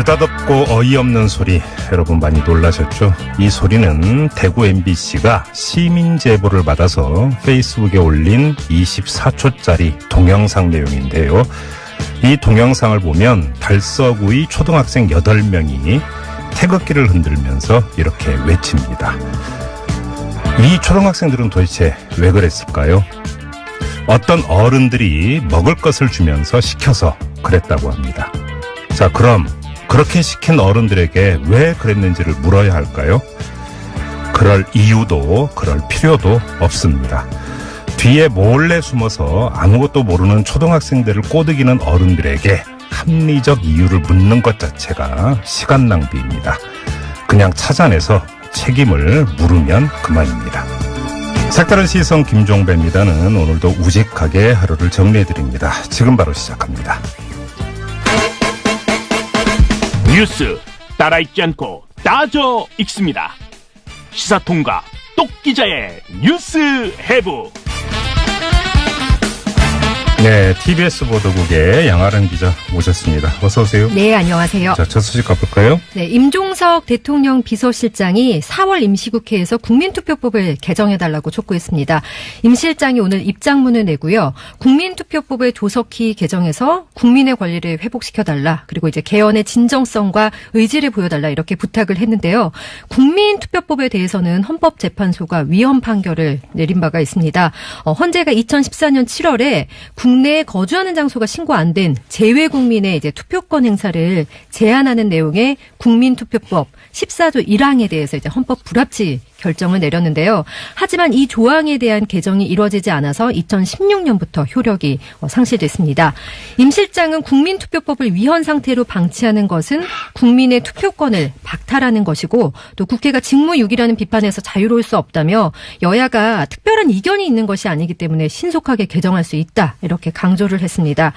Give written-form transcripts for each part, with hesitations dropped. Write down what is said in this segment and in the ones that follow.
느닷없고 어이없는 소리, 여러분 많이 놀라셨죠? 이 소리는 대구 MBC가 시민 제보를 받아서 페이스북에 올린 24초짜리 동영상 내용인데요. 이 동영상을 보면 달서구의 초등학생 8명이 태극기를 흔들면서 이렇게 외칩니다. 이 초등학생들은 도대체 왜 그랬을까요? 어떤 어른들이 먹을 것을 주면서 시켜서 그랬다고 합니다. 자, 그럼 그렇게 시킨 어른들에게 왜 그랬는지를 물어야 할까요? 그럴 이유도 그럴 필요도 없습니다. 뒤에 몰래 숨어서 아무것도 모르는 초등학생들을 꼬드기는 어른들에게 합리적 이유를 묻는 것 자체가 시간 낭비입니다. 그냥 찾아내서 책임을 물으면 그만입니다. 색다른 시선 김종배입니다는 오늘도 우직하게 하루를 정리해드립니다. 지금 바로 시작합니다. 뉴스 따라 읽지 않고 따져 읽습니다. 시사통과 똑기자의 뉴스 해부. 네, TBS 보도국의 양아름 기자 모셨습니다. 어서 오세요. 네, 안녕하세요. 자, 첫 소식 가볼까요? 네, 임종석 대통령 비서실장이 4월 임시국회에서 국민투표법을 개정해달라고 촉구했습니다. 임 실장이 오늘 입장문을 내고요. 국민투표법을 조속히 개정해서 국민의 권리를 회복시켜달라. 그리고 이제 개헌의 진정성과 의지를 보여달라 이렇게 부탁을 했는데요. 국민투표법에 대해서는 헌법재판소가 위헌 판결을 내린 바가 있습니다. 헌재가 2014년 7월에 국내에 거주하는 장소가 신고 안 된 재외 국민의 이제 투표권 행사를 제한하는 내용의 국민투표법 14조 1항에 대해서 이제 헌법 불합치 결정을 내렸는데요. 하지만 이 조항에 대한 개정이 이루어지지 않아서 2016년부터 효력이 상실됐습니다. 임 실장은 국민투표법을 위헌 상태로 방치하는 것은 국민의 투표권을 박탈하는 것이고 또 국회가 직무유기라는 비판에서 자유로울 수 없다며 여야가 특별한 이견이 있는 것이 아니기 때문에 신속하게 개정할 수 있다 이렇게 강조를 했습니다.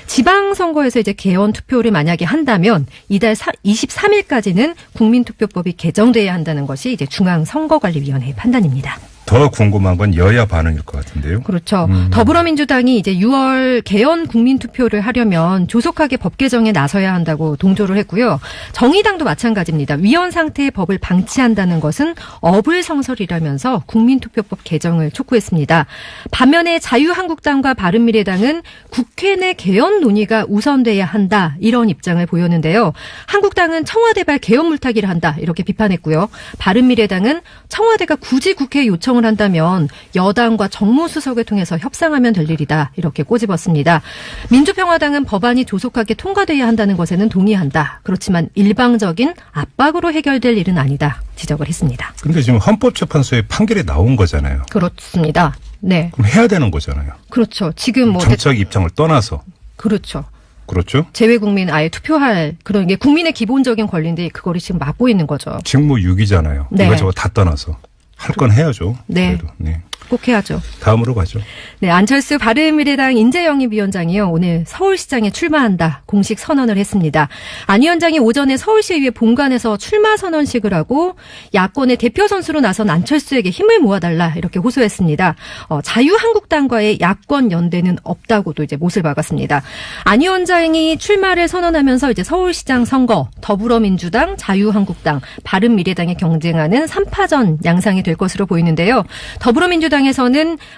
지방선거에서 이제 개헌 투표를 만약에 한다면 이달 23일까지는 국민투표법이 개정돼야 한다는 것이 이제 중앙선거관리위원회의 판단입니다. 더 궁금한 건 여야 반응일 것 같은데요. 그렇죠. 더불어민주당이 이제 6월 개헌 국민투표를 하려면 조속하게 법 개정에 나서야 한다고 동조를 했고요. 정의당도 마찬가지입니다. 위헌 상태의 법을 방치한다는 것은 어불성설이라면서 국민투표법 개정을 촉구했습니다. 반면에 자유한국당과 바른미래당은 국회 내 개헌 논의가 우선돼야 한다 이런 입장을 보였는데요. 한국당은 청와대발 개헌 물타기를 한다 이렇게 비판했고요. 바른미래당은 청와대가 굳이 국회에 요청을 한다면 여당과 정무수석을 통해서 협상하면 될 일이다 이렇게 꼬집었습니다. 민주평화당은 법안이 조속하게 통과돼야 한다는 것에는 동의한다. 그렇지만 일방적인 압박으로 해결될 일은 아니다 지적을 했습니다. 그런데 지금 헌법재판소에 판결이 나온 거잖아요. 그렇습니다. 네. 그럼 해야 되는 거잖아요. 그렇죠. 지금 뭐 정책 입장을 떠나서. 그렇죠. 그렇죠. 재외국민 아예 투표할 그런 게 국민의 기본적인 권리인데 그거를 지금 막고 있는 거죠. 직무유기잖아요. 네. 이거저거 다 떠나서. 할 건 해야죠. 네. 그래도. 네. 꼭 해야죠. 다음으로 가죠. 네, 안철수 바른미래당 인재영입위원장이요. 오늘 서울시장에 출마한다 공식 선언을 했습니다. 안 위원장이 오전에 서울시의회 본관에서 출마 선언식을 하고 야권의 대표 선수로 나선 안철수에게 힘을 모아달라 이렇게 호소했습니다. 자유한국당과의 야권 연대는 없다고도 이제 못을 박았습니다. 안 위원장이 출마를 선언하면서 이제 서울시장 선거 더불어민주당, 자유한국당, 바른미래당이 경쟁하는 3파전 양상이 될 것으로 보이는데요. 더불어민주당에서는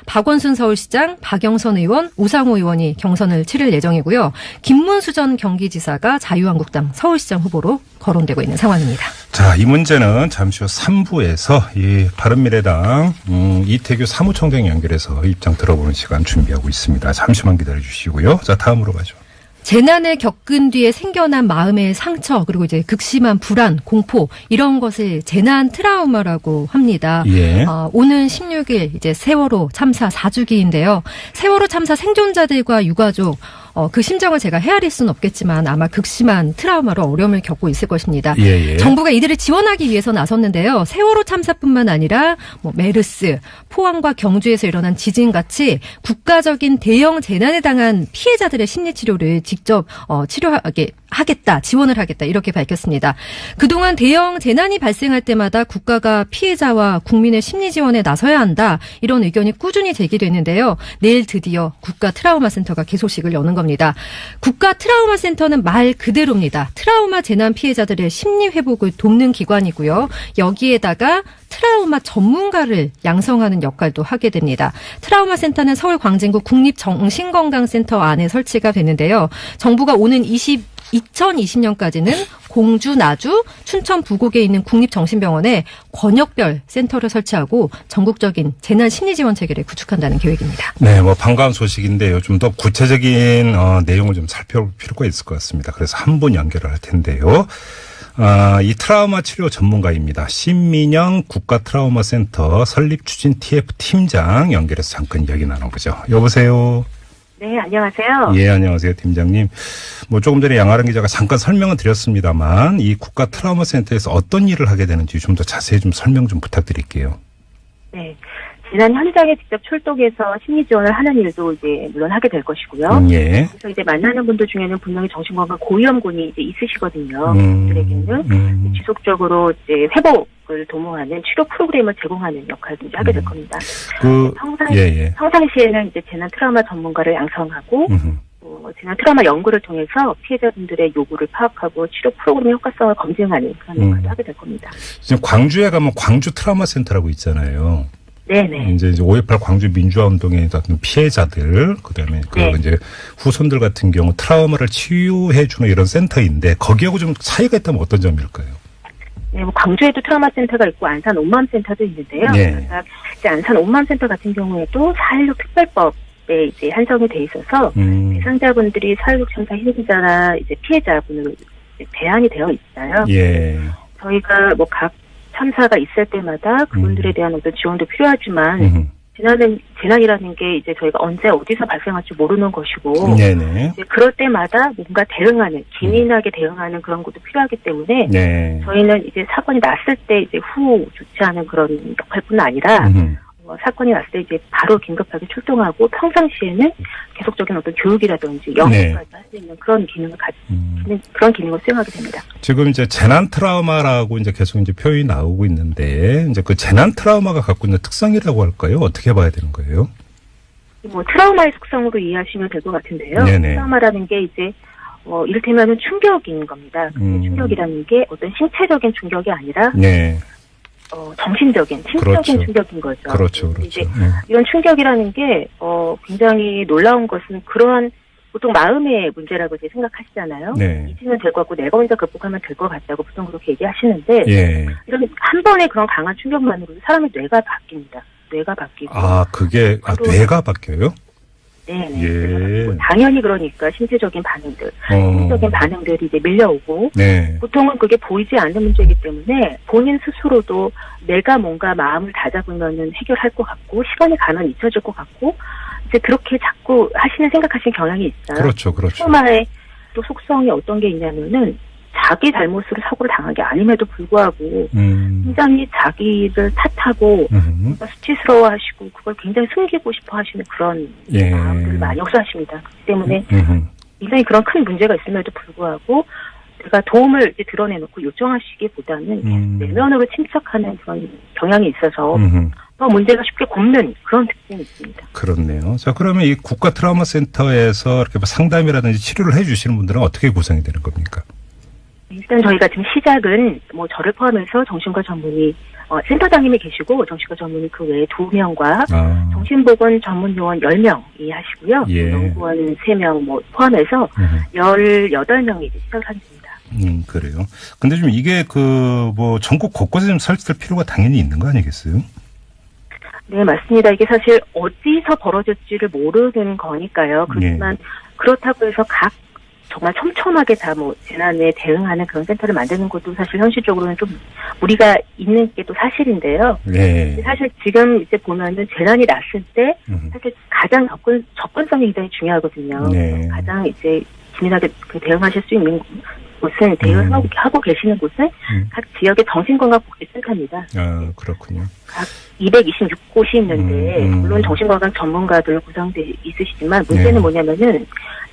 박원순 서울시장, 박영선 의원, 우상호 의원이 경선을 치를 예정이고요. 김문수 전 경기지사가 자유한국당 서울시장 후보로 거론되고 있는 상황입니다. 자, 이 문제는 잠시 후 3부에서 이 바른미래당 이태규 사무총장 연결해서 입장 들어보는 시간 준비하고 있습니다. 잠시만 기다려 주시고요. 자, 다음으로 가죠. 재난을 겪은 뒤에 생겨난 마음의 상처 그리고 이제 극심한 불안, 공포 이런 것을 재난 트라우마라고 합니다. 예. 오는 16일 이제 세월호 참사 4주기인데요. 세월호 참사 생존자들과 유가족 그 심정을 제가 헤아릴 수는 없겠지만 아마 극심한 트라우마로 어려움을 겪고 있을 것입니다. 예. 정부가 이들을 지원하기 위해서 나섰는데요. 세월호 참사뿐만 아니라 메르스, 포항과 경주에서 일어난 지진같이 국가적인 대형 재난에 당한 피해자들의 심리치료를 직접 치료하게 하겠다, 지원을 하겠다 이렇게 밝혔습니다. 그동안 대형 재난이 발생할 때마다 국가가 피해자와 국민의 심리 지원에 나서야 한다 이런 의견이 꾸준히 제기됐는데요. 내일 드디어 국가 트라우마 센터가 개소식을 여는 겁니다. 국가 트라우마 센터는 말 그대로입니다. 트라우마 재난 피해자들의 심리 회복을 돕는 기관이고요. 여기에다가 트라우마 전문가를 양성하는 역할도 하게 됩니다. 트라우마 센터는 서울 광진구 국립정신건강센터 안에 설치가 되는데요. 정부가 오는 2020년까지는 공주, 나주, 춘천 부곡에 있는 국립정신병원에 권역별 센터를 설치하고 전국적인 재난 심리 지원 체계를 구축한다는 계획입니다. 네, 뭐 반가운 소식인데요. 좀 더 구체적인 내용을 좀 살펴볼 필요가 있을 것 같습니다. 그래서 한 분 연결을 할 텐데요. 이 트라우마 치료 전문가입니다. 신민영 국가 트라우마 센터 설립 추진 TF 팀장 연결해서 잠깐 이야기 나눠보죠. 여보세요. 네, 안녕하세요. 예, 안녕하세요, 팀장님. 뭐 조금 전에 양아랑 기자가 잠깐 설명은 드렸습니다만 이 국가 트라우마 센터에서 어떤 일을 하게 되는지 좀 더 자세히 좀 설명 좀 부탁드릴게요. 네. 재난 현장에 직접 출동해서 심리 지원을 하는 일도 이제 물론 하게 될 것이고요. 예. 그래서 이제 만나는 분들 중에는 분명히 정신건강 고위험군이 이제 있으시거든요. 그들에게는 지속적으로 이제 회복을 도모하는 치료 프로그램을 제공하는 역할도 이제 하게 될 겁니다. 평상시에는 이제 재난 트라우마 전문가를 양성하고 재난 트라우마 연구를 통해서 피해자분들의 요구를 파악하고 치료 프로그램의 효과성을 검증하는 그런 역할도 하게 될 겁니다. 지금 광주에 가면 광주 트라우마 센터라고 있잖아요. 네네. 이제 5.18 광주 민주화 운동의 어떤 피해자들, 그다음에 네. 이제 후손들 같은 경우 트라우마를 치유해주는 이런 센터인데 거기하고 좀 차이가 있다면 어떤 점일까요? 네, 뭐 광주에도 트라우마 센터가 있고 안산 온마음센터도 있는데요. 네. 그러니까 이제 안산 온마음센터 같은 경우에도 4.16 특별법에 이제 한정이 돼 있어서 대상자분들이 4.16 참사 희생자나 이제 피해자분으로 대안이 되어 있어요. 예. 저희가 뭐 각 참사가 있을 때마다 그분들에 대한 어떤 지원도 필요하지만 재난이라는 게 이제 저희가 언제 어디서 발생할지 모르는 것이고 네네. 이제 그럴 때마다 뭔가 대응하는 기민하게 대응하는 그런 것도 필요하기 때문에 네. 저희는 이제 사건이 났을 때 이제 후 조치하는 그런 역할뿐 아니라 사건이 났을 때 이제 바로 긴급하게 출동하고 평상시에는 계속적인 어떤 교육이라든지 연구까지 할 수 있는 그런 기능을 가지는 그런 기능을 수행하게 됩니다. 지금 이제 재난 트라우마라고 이제 계속 이제 표현이 나오고 있는데 이제 그 재난 트라우마가 갖고 있는 특성이라고 할까요? 어떻게 봐야 되는 거예요? 뭐 트라우마의 속성으로 이해하시면 될 것 같은데요. 네네. 트라우마라는 게 이제 이를테면은 충격인 겁니다. 충격이라는 게 어떤 신체적인 충격이 아니라 네. 정신적인, 심적인 그렇죠. 충격인 거죠. 그렇죠, 그렇죠. 이제 이런 충격이라는 게 굉장히 놀라운 것은 그러한 보통 마음의 문제라고 이제 생각하시잖아요. 네. 잊으면 될 것 같고 내가 혼자 극복하면 될 것 같다고 보통 그렇게 얘기하시는데 예. 이런 한 번의 그런 강한 충격만으로도 사람의 뇌가 바뀝니다. 뇌가 바뀌고. 그게 뇌가 바뀌어요? 네네. 예. 당연히 그러니까 신체적인 반응들, 신체적인 반응들이 이제 밀려오고 네. 보통은 그게 보이지 않는 문제이기 때문에 본인 스스로도 내가 뭔가 마음을 다잡으면은 해결할 것 같고 시간이 가면 잊혀질 것 같고 이제 그렇게 자꾸 생각하시는 경향이 있어요. 그렇죠, 그렇죠. 트라우마의 또 속성이 어떤 게 있냐면은 자기 잘못으로 사고를 당한 게 아님에도 불구하고 굉장히 자기를 탓하고 수치스러워하시고 그걸 굉장히 숨기고 싶어 하시는 그런 마음들을 많이 역사하십니다. 그렇기 때문에 굉장히 그런 큰 문제가 있음에도 불구하고 내가 도움을 이제 드러내놓고 요청하시기보다는 내면으로 침착하는 그런 경향이 있어서 더 문제가 쉽게 곱는 그런 특징이 있습니다. 그렇네요. 자, 그러면 이 국가 트라우마 센터에서 이렇게 상담이라든지 치료를 해주시는 분들은 어떻게 구성이 되는 겁니까? 일단 저희가 지금 시작은 뭐 저를 포함해서 정신과 전문의 센터장님이 계시고 정신과 전문의 그 외에 2명과 정신보건 전문 요원 10명이 하시고요. 예. 연구원 3명 뭐 포함해서 18명이 이제 시작을 하게 됩니다. 그래요. 근데 좀 이게 뭐 전국 곳곳에 좀 설치될 필요가 당연히 있는 거 아니겠어요? 네, 맞습니다. 이게 사실 어디서 벌어질지를 모르는 거니까요. 그렇지만 그렇다고 해서 정말 촘촘하게 다 뭐 재난에 대응하는 그런 센터를 만드는 것도 사실 현실적으로는 좀 무리가 있는 게 또 사실인데요. 네. 사실 지금 이제 보면은 재난이 났을 때 사실 가장 접근성이 굉장히 중요하거든요. 네. 가장 이제 기민하게 대응하실 수 있는 곳은 대응하고 계시는 곳은 각 지역의 정신건강복지센터입니다. 아, 그렇군요. 각 226곳이 있는데 물론 정신건강 전문가들 구성돼 있으시지만 문제는 네. 뭐냐면은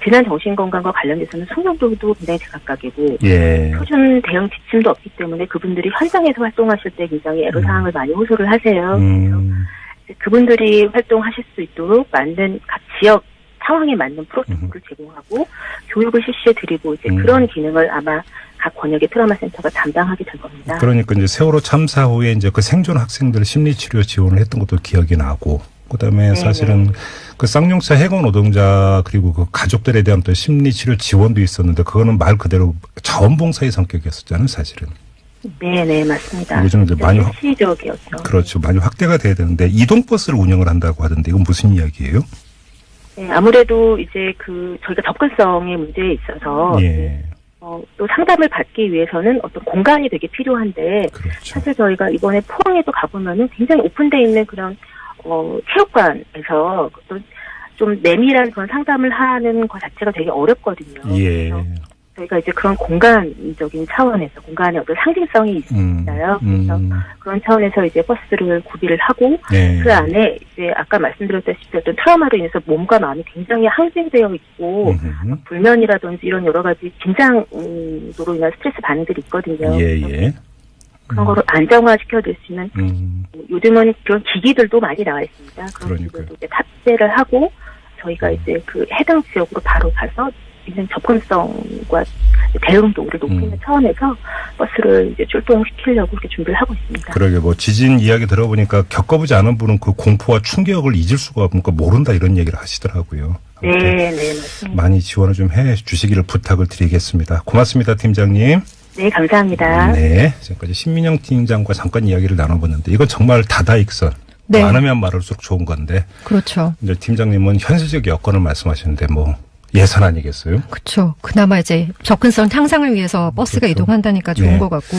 지난 정신건강과 관련해서는 숙련도도 굉장히 제각각이고 예. 표준 대응 지침도 없기 때문에 그분들이 현장에서 활동하실 때 굉장히 애로사항을 많이 호소를 하세요. 그래서 그분들이 활동하실 수 있도록 맞는 각 지역 상황에 맞는 프로토콜을 제공하고 교육을 실시해드리고 이제 그런 기능을 아마 각 권역의 트라우마 센터가 담당하게 될 겁니다. 그러니까 이제 세월호 참사 후에 이제 그 생존 학생들 심리치료 지원을 했던 것도 기억이 나고, 그다음에 사실은 그 쌍용차 해고 노동자 그리고 그 가족들에 대한 또 심리치료 지원도 있었는데 그거는 말 그대로 자원봉사의 성격이었었잖아요, 사실은. 네, 맞습니다. 요즘 이제 많이 시적이었죠. 그렇죠. 많이 확대가 돼야 되는데 이동버스를 운영을 한다고 하던데 이건 무슨 이야기예요? 네, 아무래도 이제 저희가 접근성의 문제에 있어서 예. 또 상담을 받기 위해서는 어떤 공간이 되게 필요한데 그렇죠. 사실 저희가 이번에 포항에도 가보면은 굉장히 오픈되어 있는 그런 체육관에서 또 좀 내밀한 그런 상담을 하는 것 자체가 되게 어렵거든요. 예. 그래서 저희가 이제 그런 공간적인 차원에서 공간의 어떤 상징성이 있어요. 그래서 그런 차원에서 이제 버스를 구비를 하고 네. 그 안에 이제 아까 말씀드렸다시피 어떤 트라우마로 인해서 몸과 마음이 굉장히 항진되어 있고 불면이라든지 이런 여러 가지 긴장으로 인한 스트레스 반응들이 있거든요. 예. 그런 거를 안정화시켜줄 수 있는 요즘은 그런 기기들도 많이 나와 있습니다. 그런 기기들도 이제 탑재를 하고 저희가 이제 그 해당 지역으로 바로 가서 굉장히 접근성과 대응 도구를 높이는 차원에서 버스를 이제 출동시키려고 이렇게 준비를 하고 있습니다. 그러게 뭐 지진 이야기 들어보니까 겪어보지 않은 분은 그 공포와 충격을 잊을 수가 없으니까 모른다 이런 얘기를 하시더라고요. 네, 맞습니다. 많이 지원을 좀 해 주시기를 부탁을 드리겠습니다. 고맙습니다, 팀장님. 네, 감사합니다. 네, 지금까지 신민영 팀장과 잠깐 이야기를 나눠봤는데 이건 정말 다다익선. 네. 많으면 많을수록 좋은 건데. 그렇죠. 이제 팀장님은 현실적 여건을 말씀하시는데 뭐 예산 아니겠어요? 그렇죠. 그나마 이제 접근성 향상을 위해서 버스가 그렇죠. 이동한다니까 좋은 네. 것 같고.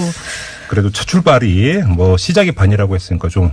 그래도 첫 출발이 뭐 시작이 반이라고 했으니까 좀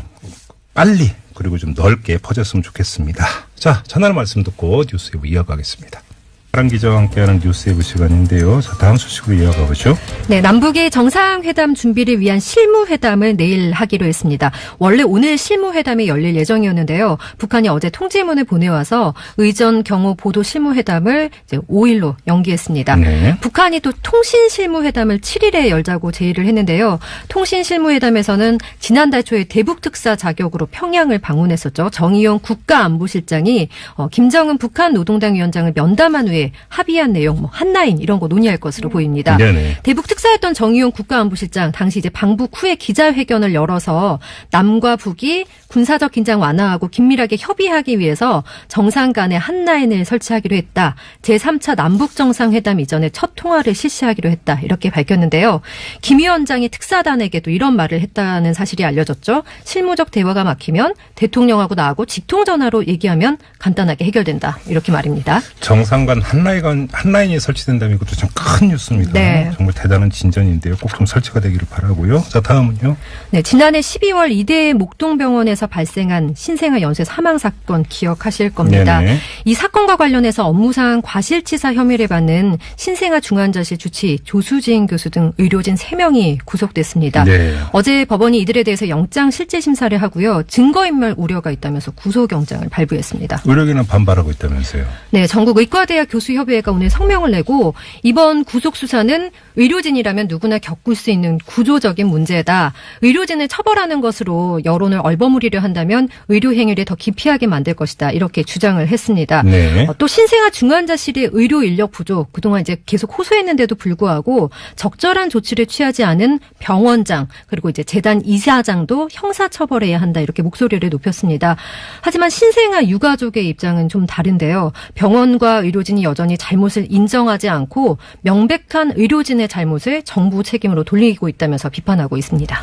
빨리 그리고 좀 넓게 퍼졌으면 좋겠습니다. 자, 전하는 말씀 듣고 뉴스웨브 이어가겠습니다. 파란 기자와 함께하는 뉴스웨브 시간인데요. 자, 다음 소식으로 이어가 보죠. 네, 남북의 정상회담 준비를 위한 실무회담을 내일 하기로 했습니다. 원래 오늘 실무회담이 열릴 예정이었는데요. 북한이 어제 통지문을 보내와서 의전 경호 보도 실무회담을 이제 5일로 연기했습니다. 네. 북한이 또 통신 실무회담을 7일에 열자고 제의를 했는데요. 통신 실무회담에서는 지난달 초에 대북 특사 자격으로 평양을 방문했었죠. 정의용 국가안보실장이 김정은 북한 노동당 위원장을 면담한 후에 합의한 내용, 뭐 한라인 이런 거 논의할 것으로 보입니다. 네네. 대북 특사였던 정의용 국가안보실장 당시 이제 방북 후에 기자회견을 열어서 남과 북이 군사적 긴장 완화하고 긴밀하게 협의하기 위해서 정상 간의 한라인을 설치하기로 했다. 제3차 남북 정상회담 이전에 첫 통화를 실시하기로 했다. 이렇게 밝혔는데요. 김 위원장이 특사단에게도 이런 말을 했다는 사실이 알려졌죠. 실무적 대화가 막히면 대통령하고 나하고 직통전화로 얘기하면 간단하게 해결된다. 이렇게 말입니다. 정상 간 한라인이 설치된다면 이것도 참 큰 뉴스입니다. 네. 정말 대단한 진전인데요. 꼭 좀 설치가 되기를 바라고요. 자, 다음은요. 네, 지난해 12월 이대 목동병원에서 발생한 신생아 연쇄 사망 사건 기억하실 겁니다. 네네. 이 사건과 관련해서 업무상 과실치사 혐의를 받는 신생아 중환자실 주치 조수진 교수 등 의료진 3명이 구속됐습니다. 네. 어제 법원이 이들에 대해서 영장 실질 심사를 하고요. 증거인멸 우려가 있다면서 구속영장을 발부했습니다. 의료계는 반발하고 있다면서요. 네, 전국 의과대학 교수협의회가 오늘 성명을 내고 이번 구속 수사는 의료진이라면 누구나 겪을 수 있는 구조적인 문제다. 의료진을 처벌하는 것으로 여론을 얼버무리려 한다면 의료 행위를 더 기피하게 만들 것이다. 이렇게 주장을 했습니다. 네. 또 신생아 중환자실의 의료 인력 부족, 그동안 이제 계속 호소했는데도 불구하고 적절한 조치를 취하지 않은 병원장 그리고 이제 재단 이사장도 형사처벌해야 한다. 이렇게 목소리를 높였습니다. 하지만 신생아 유가족의 입장은 좀 다른데요. 병원과 의료진이 여전히 잘못을 인정하지 않고 명백한 의료진의 잘못을 정부 책임으로 돌리고 있다면서 비판하고 있습니다.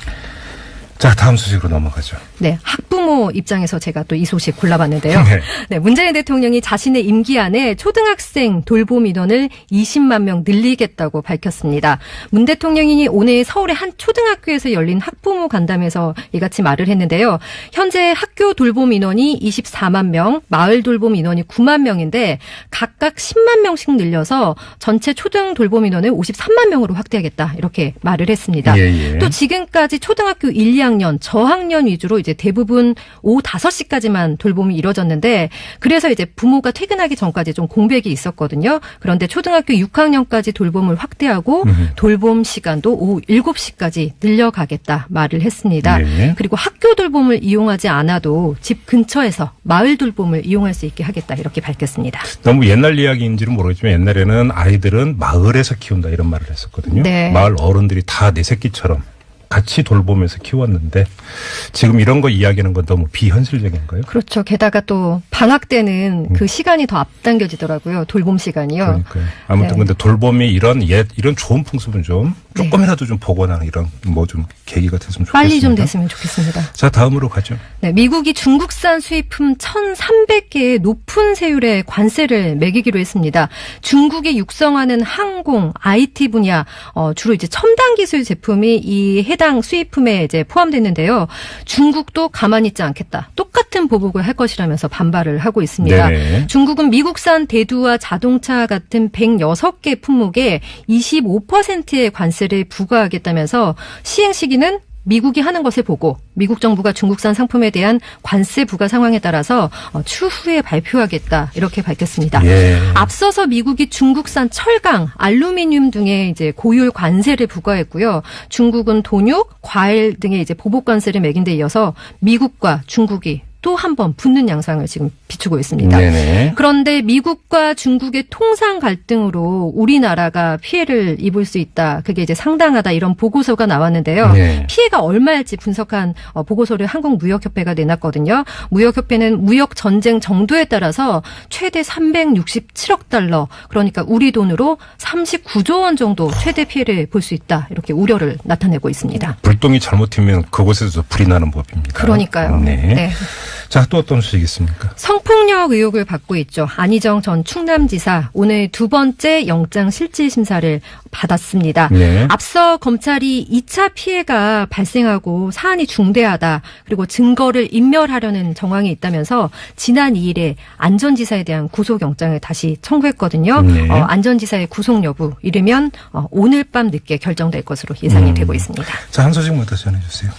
자, 다음 소식으로 넘어가죠. 네, 학부모 입장에서 제가 또 이 소식 골라봤는데요. 네. 네, 문재인 대통령이 자신의 임기 안에 초등학생 돌봄 인원을 20만 명 늘리겠다고 밝혔습니다. 문 대통령이 오늘 서울의 한 초등학교에서 열린 학부모 간담회에서 이같이 말을 했는데요. 현재 학교 돌봄 인원이 24만 명, 마을 돌봄 인원이 9만 명인데 각각 10만 명씩 늘려서 전체 초등 돌봄 인원을 53만 명으로 확대하겠다. 이렇게 말을 했습니다. 예. 또 지금까지 초등학교 1, 2학년, 저학년 위주로 이제 대부분 오후 5시까지만 돌봄이 이루어졌는데 그래서 이제 부모가 퇴근하기 전까지 좀 공백이 있었거든요. 그런데 초등학교 6학년까지 돌봄을 확대하고 돌봄 시간도 오후 7시까지 늘려가겠다 말을 했습니다. 예. 그리고 학교 돌봄을 이용하지 않아도 집 근처에서 마을 돌봄을 이용할 수 있게 하겠다 이렇게 밝혔습니다. 너무 옛날 이야기인지는 모르겠지만 옛날에는 아이들은 마을에서 키운다 이런 말을 했었거든요. 네. 마을 어른들이 다 내 새끼처럼 같이 돌보면서 키웠는데 지금 이런 거 이야기하는 건 너무 비현실적인가요? 그렇죠. 게다가 또 방학 때는 그 시간이 더 앞당겨지더라고요. 돌봄 시간이요. 그러니까요. 아무튼 네. 근데 돌봄이 이런 좋은 풍습은 좀 조금이라도 좀 보거나 이런 뭐 좀 계기가 됐으면 좋겠습니다. 빨리 좀 됐으면 좋겠습니다. 자, 다음으로 가죠. 네, 미국이 중국산 수입품 1,300개의 높은 세율의 관세를 매기기로 했습니다. 중국이 육성하는 항공, IT 분야, 주로 이제 첨단 기술 제품이 이 해당 수입품에 이제 포함됐는데요. 중국도 가만히 있지 않겠다. 똑같은 보복을 할 것이라면서 반발을 하고 있습니다. 네네. 중국은 미국산 대두와 자동차 같은 106개 품목에 25%의 관세를 부과하겠다면서 시행 시기는 미국이 하는 것을 보고 미국 정부가 중국산 상품에 대한 관세 부과 상황에 따라서 추후에 발표하겠다 이렇게 밝혔습니다. 예. 앞서서 미국이 중국산 철강, 알루미늄 등의 이제 고율 관세를 부과했고요. 중국은 돈육, 과일 등의 이제 보복 관세를 매긴 데 이어서 미국과 중국이 또 한 번 붙는 양상을 지금 비추고 있습니다. 네네. 그런데 미국과 중국의 통상 갈등으로 우리나라가 피해를 입을 수 있다. 그게 이제 상당하다 이런 보고서가 나왔는데요. 네. 피해가 얼마일지 분석한 보고서를 한국무역협회가 내놨거든요. 무역협회는 무역 전쟁 정도에 따라서 최대 367억 달러, 그러니까 우리 돈으로 39조 원 정도 최대 피해를 볼 수 있다. 이렇게 우려를 나타내고 있습니다. 불똥이 잘못되면 그곳에서 불이 나는 법입니다. 그러니까요. 네. 네. 자, 또 어떤 소식이 있습니까? 성폭력 의혹을 받고 있죠. 안희정 전 충남지사 오늘 두 번째 영장실질심사를 받았습니다. 네. 앞서 검찰이 2차 피해가 발생하고 사안이 중대하다. 그리고 증거를 인멸하려는 정황이 있다면서 지난 2일에 안전지사에 대한 구속영장을 다시 청구했거든요. 네. 안전지사의 구속 여부 이르면 오늘 밤 늦게 결정될 것으로 예상이 되고 있습니다. 자, 한 소식만 더 전해주세요.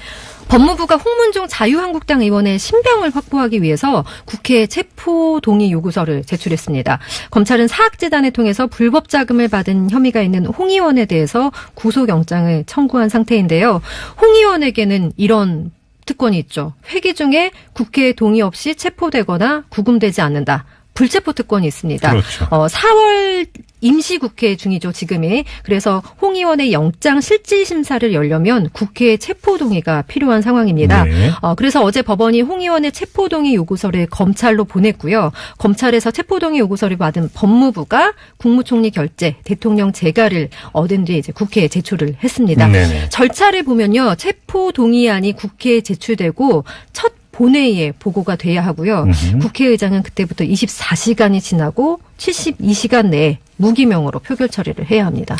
법무부가 홍문종 자유한국당 의원의 신병을 확보하기 위해서 국회에 체포동의 요구서를 제출했습니다. 검찰은 사학재단을 통해서 불법 자금을 받은 혐의가 있는 홍 의원에 대해서 구속영장을 청구한 상태인데요. 홍 의원에게는 이런 특권이 있죠. 회기 중에 국회 동의 없이 체포되거나 구금되지 않는다. 불체포 특권이 있습니다. 그렇죠. 4월 임시국회 중이죠, 지금이. 그래서 홍 의원의 영장 실질심사를 열려면 국회의 체포동의가 필요한 상황입니다. 네. 그래서 어제 법원이 홍 의원의 체포동의 요구서를 검찰로 보냈고요. 검찰에서 체포동의 요구서를 받은 법무부가 국무총리 결재, 대통령 재가를 얻은 뒤에 이제 국회에 제출을 했습니다. 네네. 절차를 보면요. 체포동의안이 국회에 제출되고 첫 본회의에 보고가 돼야 하고요. 국회의장은 그때부터 24시간이 지나고 72시간 내에 무기명으로 표결 처리를 해야 합니다.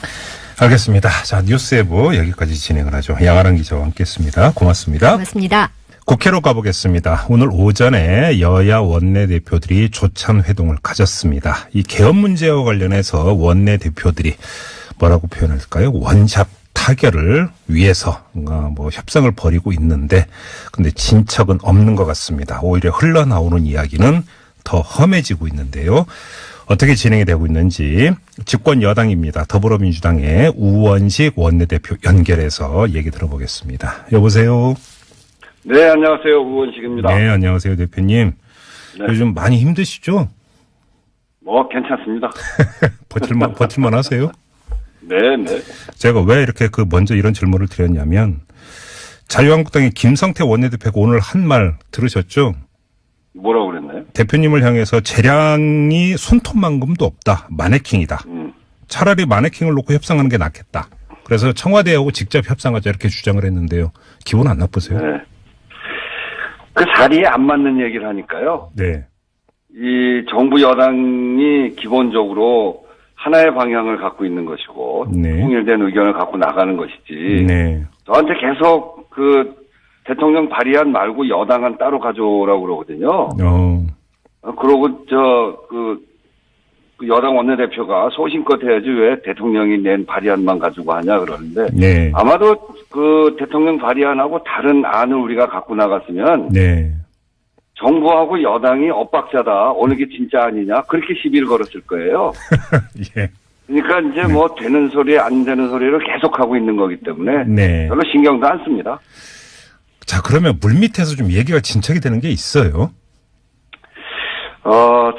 알겠습니다. 자, 뉴스예보 여기까지 진행을 하죠. 양아랑 기자와 함께했습니다. 고맙습니다. 고맙습니다. 국회로 가보겠습니다. 오늘 오전에 여야 원내대표들이 조찬 회동을 가졌습니다. 이 개헌 문제와 관련해서 원내대표들이 뭐라고 표현할까요? 원샷 타결을 위해서 뭐 협상을 벌이고 있는데 근데 진척은 없는 것 같습니다. 오히려 흘러나오는 이야기는 더 험해지고 있는데요. 어떻게 진행이 되고 있는지 집권 여당입니다. 더불어민주당의 우원식 원내대표 연결해서 얘기 들어보겠습니다. 여보세요. 네, 안녕하세요. 우원식입니다. 네, 안녕하세요, 대표님. 네. 요즘 많이 힘드시죠? 뭐 괜찮습니다. 버틸만 하세요? 네, 네. 제가 왜 이렇게 먼저 이런 질문을 드렸냐면 자유한국당의 김성태 원내대표가 오늘 한 말 들으셨죠? 뭐라고 그랬나요? 대표님을 향해서 재량이 손톱만큼도 없다. 마네킹이다. 차라리 마네킹을 놓고 협상하는 게 낫겠다. 그래서 청와대하고 직접 협상하자 이렇게 주장을 했는데요. 기분 안 나쁘세요? 네. 그 자리에 안 맞는 얘기를 하니까요. 네. 이 정부 여당이 기본적으로 하나의 방향을 갖고 있는 것이고 네. 통일된 의견을 갖고 나가는 것이지. 네. 저한테 계속 그 대통령 발의안 말고 여당안 따로 가져오라고 그러거든요. 그러고 그 여당 원내대표가 소신껏 해야지 왜 대통령이 낸 발의안만 가지고 하냐 그러는데. 네. 아마도 그 대통령 발의안하고 다른 안을 우리가 갖고 나갔으면. 네. 정부하고 여당이 엇박자다. 어느 게 진짜 아니냐. 그렇게 시비를 걸었을 거예요. 예. 그러니까 이제 뭐 되는 소리 안 되는 소리를 계속하고 있는 거기 때문에. 네. 별로 신경도 안 씁니다. 자, 그러면 물밑에서 좀 얘기가 진척이 되는 게 있어요?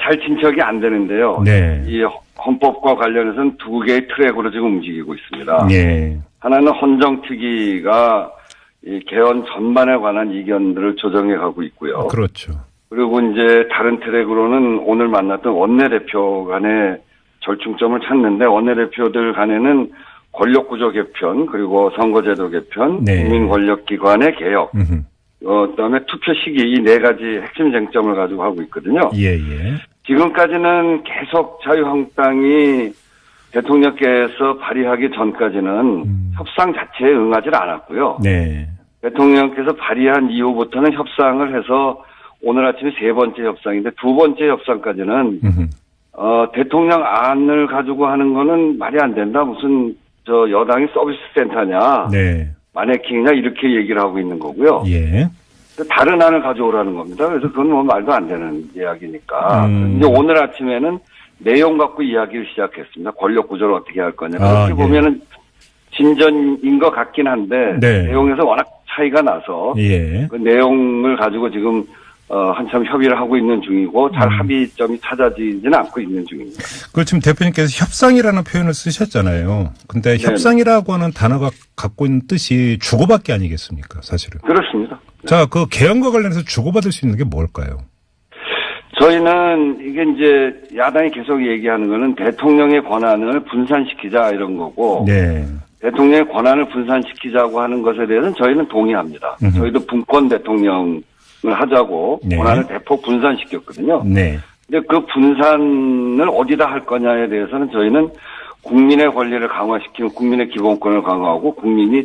잘 진척이 안 되는데요. 네. 이 헌법과 관련해서는 두 개의 트랙으로 지금 움직이고 있습니다. 네. 하나는 헌정특위가 이 개헌 전반에 관한 이견들을 조정해 가고 있고요. 그렇죠. 그리고 이제 다른 트랙으로는 오늘 만났던 원내대표 간의 절충점을 찾는데 원내대표들 간에는 권력구조 개편 그리고 선거제도 개편, 네. 국민권력기관의 개혁, 그다음에 투표 시기 이 네 가지 핵심 쟁점을 가지고 하고 있거든요. 예. 지금까지는 계속 자유한국당이 대통령께서 발의하기 전까지는 협상 자체에 응하지 않았고요. 네. 대통령께서 발의한 이후부터는 협상을 해서 오늘 아침에 세 번째 협상인데 두 번째 협상까지는 대통령 안을 가지고 하는 거는 말이 안 된다. 무슨 저 여당이 서비스 센터냐, 네. 마네킹이냐 이렇게 얘기를 하고 있는 거고요. 예. 다른 안을 가져오라는 겁니다. 그래서 그건 뭐 말도 안 되는 이야기니까. 이제 오늘 아침에는 내용 갖고 이야기를 시작했습니다. 권력 구조를 어떻게 할 거냐. 그렇게 보면은 진전인 것 같긴 한데 네. 내용에서 워낙 차이가 나서 예. 그 내용을 가지고 지금 한참 협의를 하고 있는 중이고 잘 합의점이 찾아지지는 않고 있는 중입니다. 그 지금 대표님께서 협상이라는 표현을 쓰셨잖아요. 근데 협상이라고 하는 단어가 갖고 있는 뜻이 주고받기 아니겠습니까, 사실은? 그렇습니다. 자, 그 개헌과 관련해서 주고받을 수 있는 게 뭘까요? 저희는 이게 이제 야당이 계속 얘기하는 거는 대통령의 권한을 분산시키자 이런 거고 네. 대통령의 권한을 분산시키자고 하는 것에 대해서는 저희는 동의합니다. 저희도 분권 대통령을 하자고 네. 권한을 대폭 분산시켰거든요. 네. 근데 그 분산을 어디다 할 거냐에 대해서는 저희는 국민의 권리를 강화시키는 국민의 기본권을 강화하고 국민이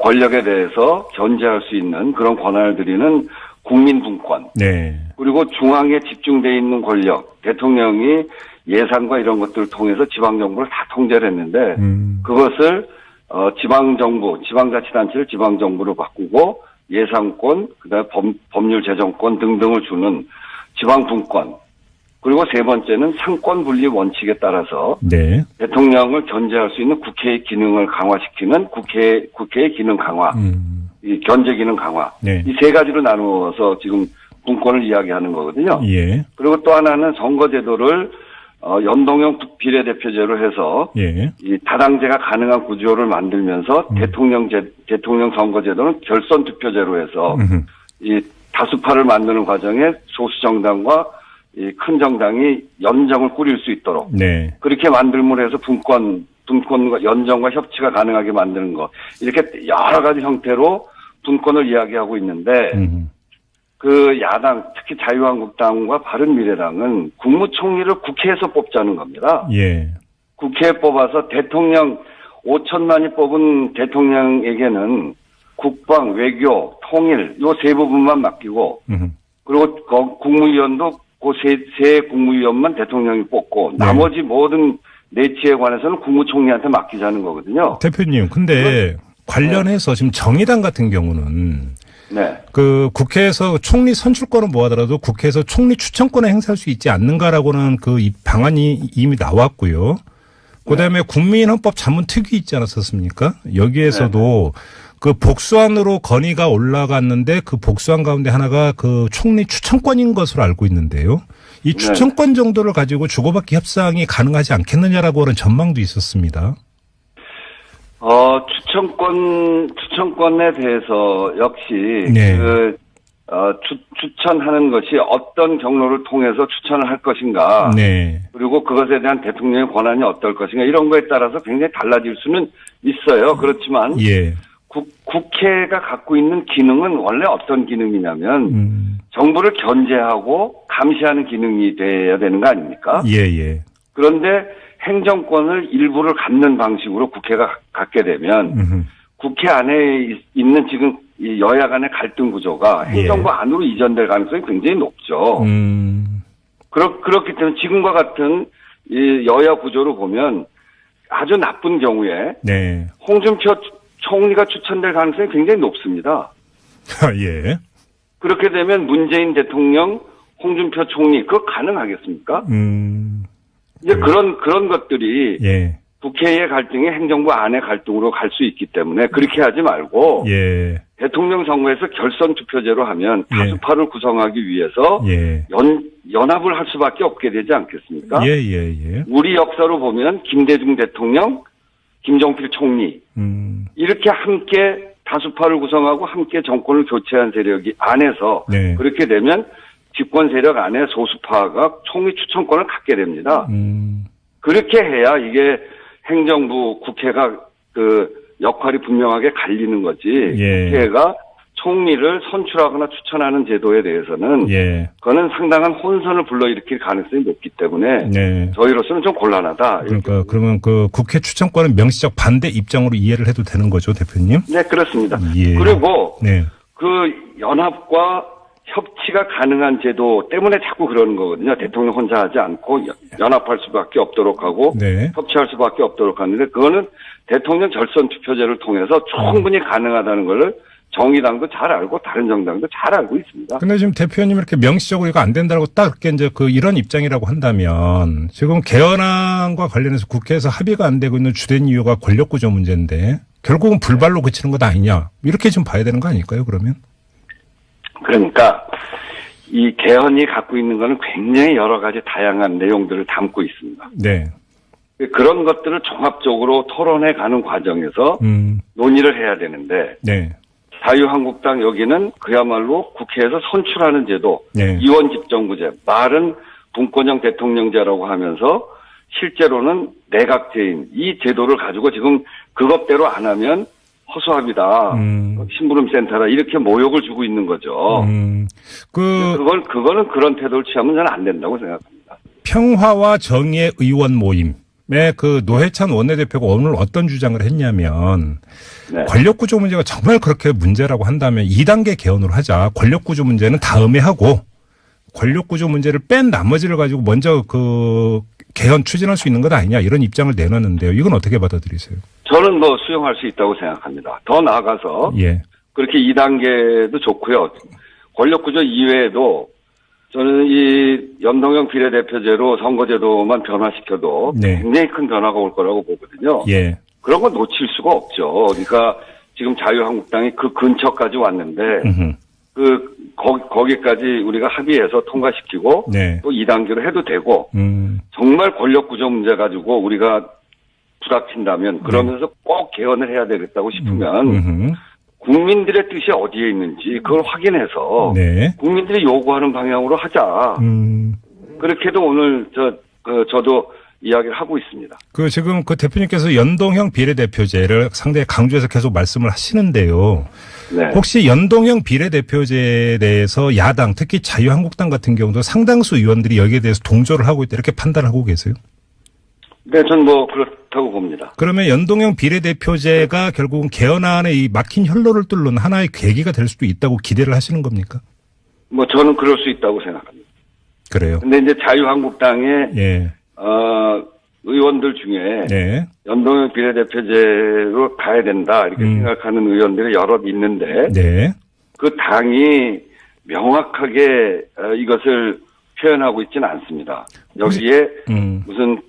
권력에 대해서 견제할 수 있는 그런 권한을 드리는 국민 분권. 네. 그리고 중앙에 집중돼 있는 권력, 대통령이 예산과 이런 것들을 통해서 지방정부를 다 통제를 했는데 그것을 지방정부, 지방자치단체를 지방정부로 바꾸고 예산권, 그다음에 법률 제정권 등등을 주는 지방분권. 그리고 세 번째는 상권 분리 원칙에 따라서 네. 대통령을 견제할 수 있는 국회의 기능을 강화시키는 국회의 기능 강화, 이 견제 기능 강화. 네. 이 세 가지로 나누어서 지금 분권을 이야기하는 거거든요. 예. 그리고 또 하나는 선거제도를 연동형 비례대표제로 해서 예. 이 다당제가 가능한 구조를 만들면서 대통령 선거제도는 결선 투표제로 해서 이 다수파를 만드는 과정에 소수 정당과 이 큰 정당이 연정을 꾸릴 수 있도록 네. 그렇게 만들므로 해서 분권과 연정과 협치가 가능하게 만드는 것 이렇게 여러 가지 형태로 분권을 이야기하고 있는데 그 야당 특히 자유한국당과 바른미래당은 국무총리를 국회에서 뽑자는 겁니다. 예. 국회에 뽑아서 대통령 5천만이 뽑은 대통령에게는 국방, 외교, 통일 요 세 부분만 맡기고 그리고 국무위원도 그 세 국무위원만 대통령이 뽑고 네. 나머지 모든 내치에 관해서는 국무총리한테 맡기자는 거거든요. 대표님, 근데 관련해서 지금 정의당 같은 경우는 네. 그 국회에서 총리 선출권은 뭐하더라도 국회에서 총리 추천권을 행사할 수 있지 않는가라고는 그 방안이 이미 나왔고요. 그다음에 국민헌법 자문특위 있지 않았었습니까? 여기에서도 그 복수안으로 건의가 올라갔는데 그 복수안 가운데 하나가 그 총리 추천권인 것으로 알고 있는데요. 이 추천권 정도를 가지고 주고받기 협상이 가능하지 않겠느냐라고 하는 전망도 있었습니다. 추천권에 대해서 역시 네. 추천하는 것이 어떤 경로를 통해서 추천을 할 것인가. 네. 그리고 그것에 대한 대통령의 권한이 어떨 것인가. 이런 거에 따라서 굉장히 달라질 수는 있어요. 그렇지만 예. 국회가 갖고 있는 기능은 원래 어떤 기능이냐면 정부를 견제하고 감시하는 기능이 돼야 되는 거 아닙니까? 예. 그런데 행정권을 일부를 갖는 방식으로 국회가 갖게 되면 국회 안에 있는 지금 이 여야 간의 갈등 구조가 행정부 안으로 이전될 가능성이 굉장히 높죠. 그렇기 때문에 지금과 같은 이 여야 구조로 보면 아주 나쁜 경우에 네. 홍준표 총리가 추천될 가능성이 굉장히 높습니다. 예. 그렇게 되면 문재인 대통령, 홍준표 총리 그거 가능하겠습니까? 이제 그런 것들이 예. 국회의 갈등이 행정부 안의 갈등으로 갈 수 있기 때문에 그렇게 하지 말고 예. 대통령 선거에서 결선 투표제로 하면 다수파를 구성하기 위해서 예. 연합을 할 수밖에 없게 되지 않겠습니까? 예. 우리 역사로 보면 김대중 대통령, 김종필 총리 이렇게 함께 다수파를 구성하고 함께 정권을 교체한 세력이 안에서 네. 그렇게 되면 집권 세력 안에 소수파가 총리 추천권을 갖게 됩니다. 그렇게 해야 이게 행정부 국회가 그 역할이 분명하게 갈리는 거지. 예. 국회가 총리를 선출하거나 추천하는 제도에 대해서는 예. 그거는 상당한 혼선을 불러일으킬 가능성이 높기 때문에 네. 저희로서는 좀 곤란하다. 그러니까 그러면 그 국회 추천권은 명시적 반대 입장으로 이해를 해도 되는 거죠, 대표님? 네, 그렇습니다. 예. 그리고 네. 그 연합과 협치가 가능한 제도 때문에 자꾸 그러는 거거든요. 대통령 혼자 하지 않고 연합할 수밖에 없도록 하고 네. 협치할 수밖에 없도록 하는데 그거는 대통령 결선 투표제를 통해서 충분히 가능하다는 걸 정의당도 잘 알고 다른 정당도 잘 알고 있습니다. 근데 지금 대표님 이렇게 명시적으로 이거 안 된다고 딱 이렇게 이제 그 이런 입장이라고 한다면 지금 개헌안과 관련해서 국회에서 합의가 안 되고 있는 주된 이유가 권력구조 문제인데 결국은 불발로 그치는 것 아니냐 이렇게 좀 봐야 되는 거 아닐까요? 그러면? 그러니까 이 개헌이 갖고 있는 거는 굉장히 여러 가지 다양한 내용들을 담고 있습니다. 네. 그런 것들을 종합적으로 토론해 가는 과정에서 논의를 해야 되는데 네. 자유한국당 여기는 그야말로 국회에서 선출하는 제도, 네. 이원집정부제, 말은 분권형 대통령제라고 하면서 실제로는 내각제인 이 제도를 가지고 지금 그것대로 안 하면 허수아비다, 심부름센터다 이렇게 모욕을 주고 있는 거죠. 그거는 그런 태도를 취하면 저는 안 된다고 생각합니다. 평화와 정의의 의원 모임. 네, 그 노회찬 원내대표가 오늘 어떤 주장을 했냐면 네. 권력구조 문제가 정말 그렇게 문제라고 한다면 2단계 개헌으로 하자. 권력구조 문제는 다음에 하고 권력구조 문제를 뺀 나머지를 가지고 먼저 그 개헌 추진할 수 있는 것 아니냐 이런 입장을 내놨는데요. 이건 어떻게 받아들이세요? 저는 뭐 수용할 수 있다고 생각합니다. 더 나아가서 예. 그렇게 2단계도 좋고요. 권력구조 이외에도 저는 이 연동형 비례대표제로 선거제도만 변화시켜도 네. 굉장히 큰 변화가 올 거라고 보거든요. 예. 그런 거 놓칠 수가 없죠. 그러니까 지금 자유한국당이 그 근처까지 왔는데 거기까지 우리가 합의해서 통과시키고 네. 또 2단계로 해도 되고 정말 권력구조 문제 가지고 우리가 부닥친다면 그러면서 꼭 개헌을 해야 되겠다고 싶으면 국민들의 뜻이 어디에 있는지 그걸 확인해서 네. 국민들이 요구하는 방향으로 하자. 그렇게도 오늘 저도 이야기를 하고 있습니다. 그 지금 그 대표님께서 연동형 비례대표제를 상당히 강조해서 계속 말씀을 하시는데요. 네. 혹시 연동형 비례대표제에 대해서 야당 특히 자유한국당 같은 경우도 상당수 의원들이 여기에 대해서 동조를 하고 있다 이렇게 판단을 하고 계세요? 네, 전 뭐 그렇다고 봅니다. 그러면 연동형 비례대표제가 결국은 개헌안의 이 막힌 혈로를 뚫는 하나의 계기가 될 수도 있다고 기대를 하시는 겁니까? 뭐 저는 그럴 수 있다고 생각합니다. 그래요. 근데 이제 자유한국당의 예. 의원들 중에 네. 연동형 비례대표제로 가야 된다 이렇게 생각하는 의원들이 여럿 있는데 네. 그 당이 명확하게 이것을 표현하고 있지는 않습니다. 여기에 무슨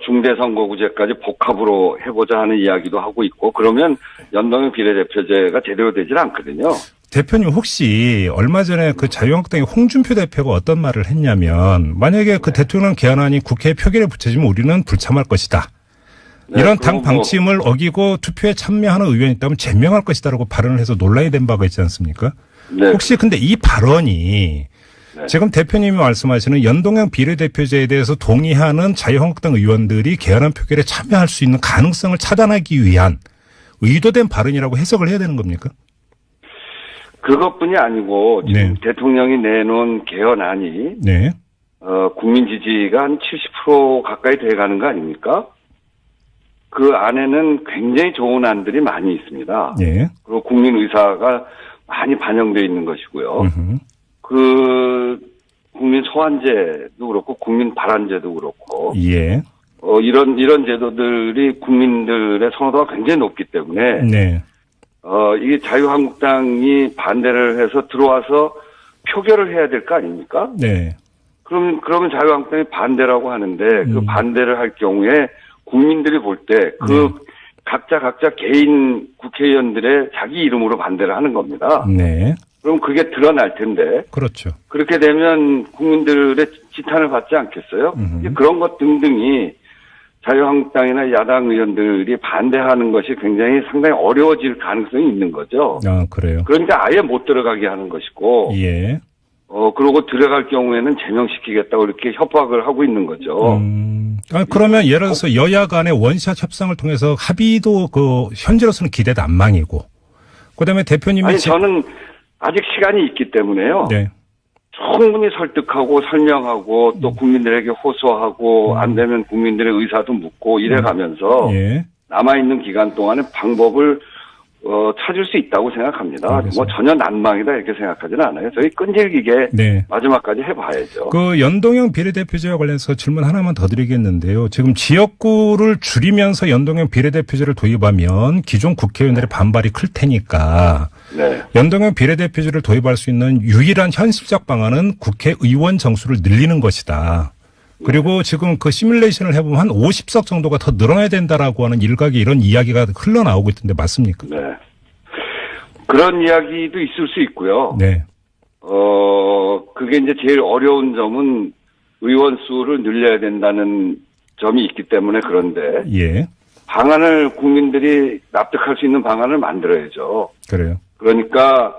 중대선거구제까지 복합으로 해보자 하는 이야기도 하고 있고 그러면 연동형 비례대표제가 제대로 되질 않거든요. 대표님 혹시 얼마 전에 그 자유한국당의 홍준표 대표가 어떤 말을 했냐면 만약에 그 대통령 개헌안이 국회에 표결에 붙여지면 우리는 불참할 것이다. 네, 이런 당 방침을 어기고 투표에 참여하는 의원이 있다면 제명할 것이다라고 발언을 해서 논란이 된 바가 있지 않습니까? 네. 혹시 근데 이 발언이 네. 지금 대표님이 말씀하시는 연동형 비례대표제에 대해서 동의하는 자유한국당 의원들이 개헌안 표결에 참여할 수 있는 가능성을 차단하기 위한 의도된 발언이라고 해석을 해야 되는 겁니까? 그것뿐이 아니고 지금 네. 대통령이 내놓은 개헌안이 네. 국민 지지가 한 70% 가까이 돼가는 거 아닙니까? 그 안에는 굉장히 좋은 안들이 많이 있습니다. 네. 그리고 국민 의사가 많이 반영되어 있는 것이고요. 음흠. 그 국민 소환제도 그렇고 국민 발안제도 그렇고 예. 이런 제도들이 국민들의 선호도가 굉장히 높기 때문에 네. 이게 자유한국당이 반대를 해서 들어와서 표결을 해야 될 거 아닙니까? 네. 그러면 자유한국당이 반대라고 하는데 그 반대를 할 경우에 국민들이 볼 때 각자 개인 국회의원들의 자기 이름으로 반대를 하는 겁니다. 네. 그럼 그게 드러날 텐데 그렇죠. 그렇게 되면 국민들의 지탄을 받지 않겠어요? 이제 그런 것 등등이 자유한국당이나 야당 의원들이 반대하는 것이 굉장히 상당히 어려워질 가능성이 있는 거죠. 아, 그래요. 그러니까 아예 못 들어가게 하는 것이고, 예. 그러고 들어갈 경우에는 제명시키겠다고 이렇게 협박을 하고 있는 거죠. 그러면 예를 들어서 여야 간의 원샷 협상을 통해서 합의도 현재로서는 기대도 안 망이고, 그 다음에 대표님이. 아니, 저는 아직 시간이 있기 때문에요. 네. 충분히 설득하고 설명하고 또 국민들에게 호소하고 안 되면 국민들의 의사도 묻고 이래 가면서 예. 남아있는 기간 동안에 방법을 찾을 수 있다고 생각합니다. 알겠습니다. 뭐 전혀 난망이다 이렇게 생각하지는 않아요. 저희 끈질기게 네. 마지막까지 해봐야죠. 그 연동형 비례대표제와 관련해서 질문 하나만 더 드리겠는데요. 지금 지역구를 줄이면서 연동형 비례대표제를 도입하면 기존 국회의원들의 반발이 클 테니까 네. 연동형 비례대표제를 도입할 수 있는 유일한 현실적 방안은 국회의원 정수를 늘리는 것이다. 그리고 지금 그 시뮬레이션을 해보면 한 50석 정도가 더 늘어나야 된다라고 하는 일각의 이런 이야기가 흘러나오고 있던데 맞습니까? 네. 그런 이야기도 있을 수 있고요. 네. 그게 이제 제일 어려운 점은 의원 수를 늘려야 된다는 점이 있기 때문에 그런데 예. 방안을 국민들이 납득할 수 있는 방안을 만들어야죠. 그래요. 그러니까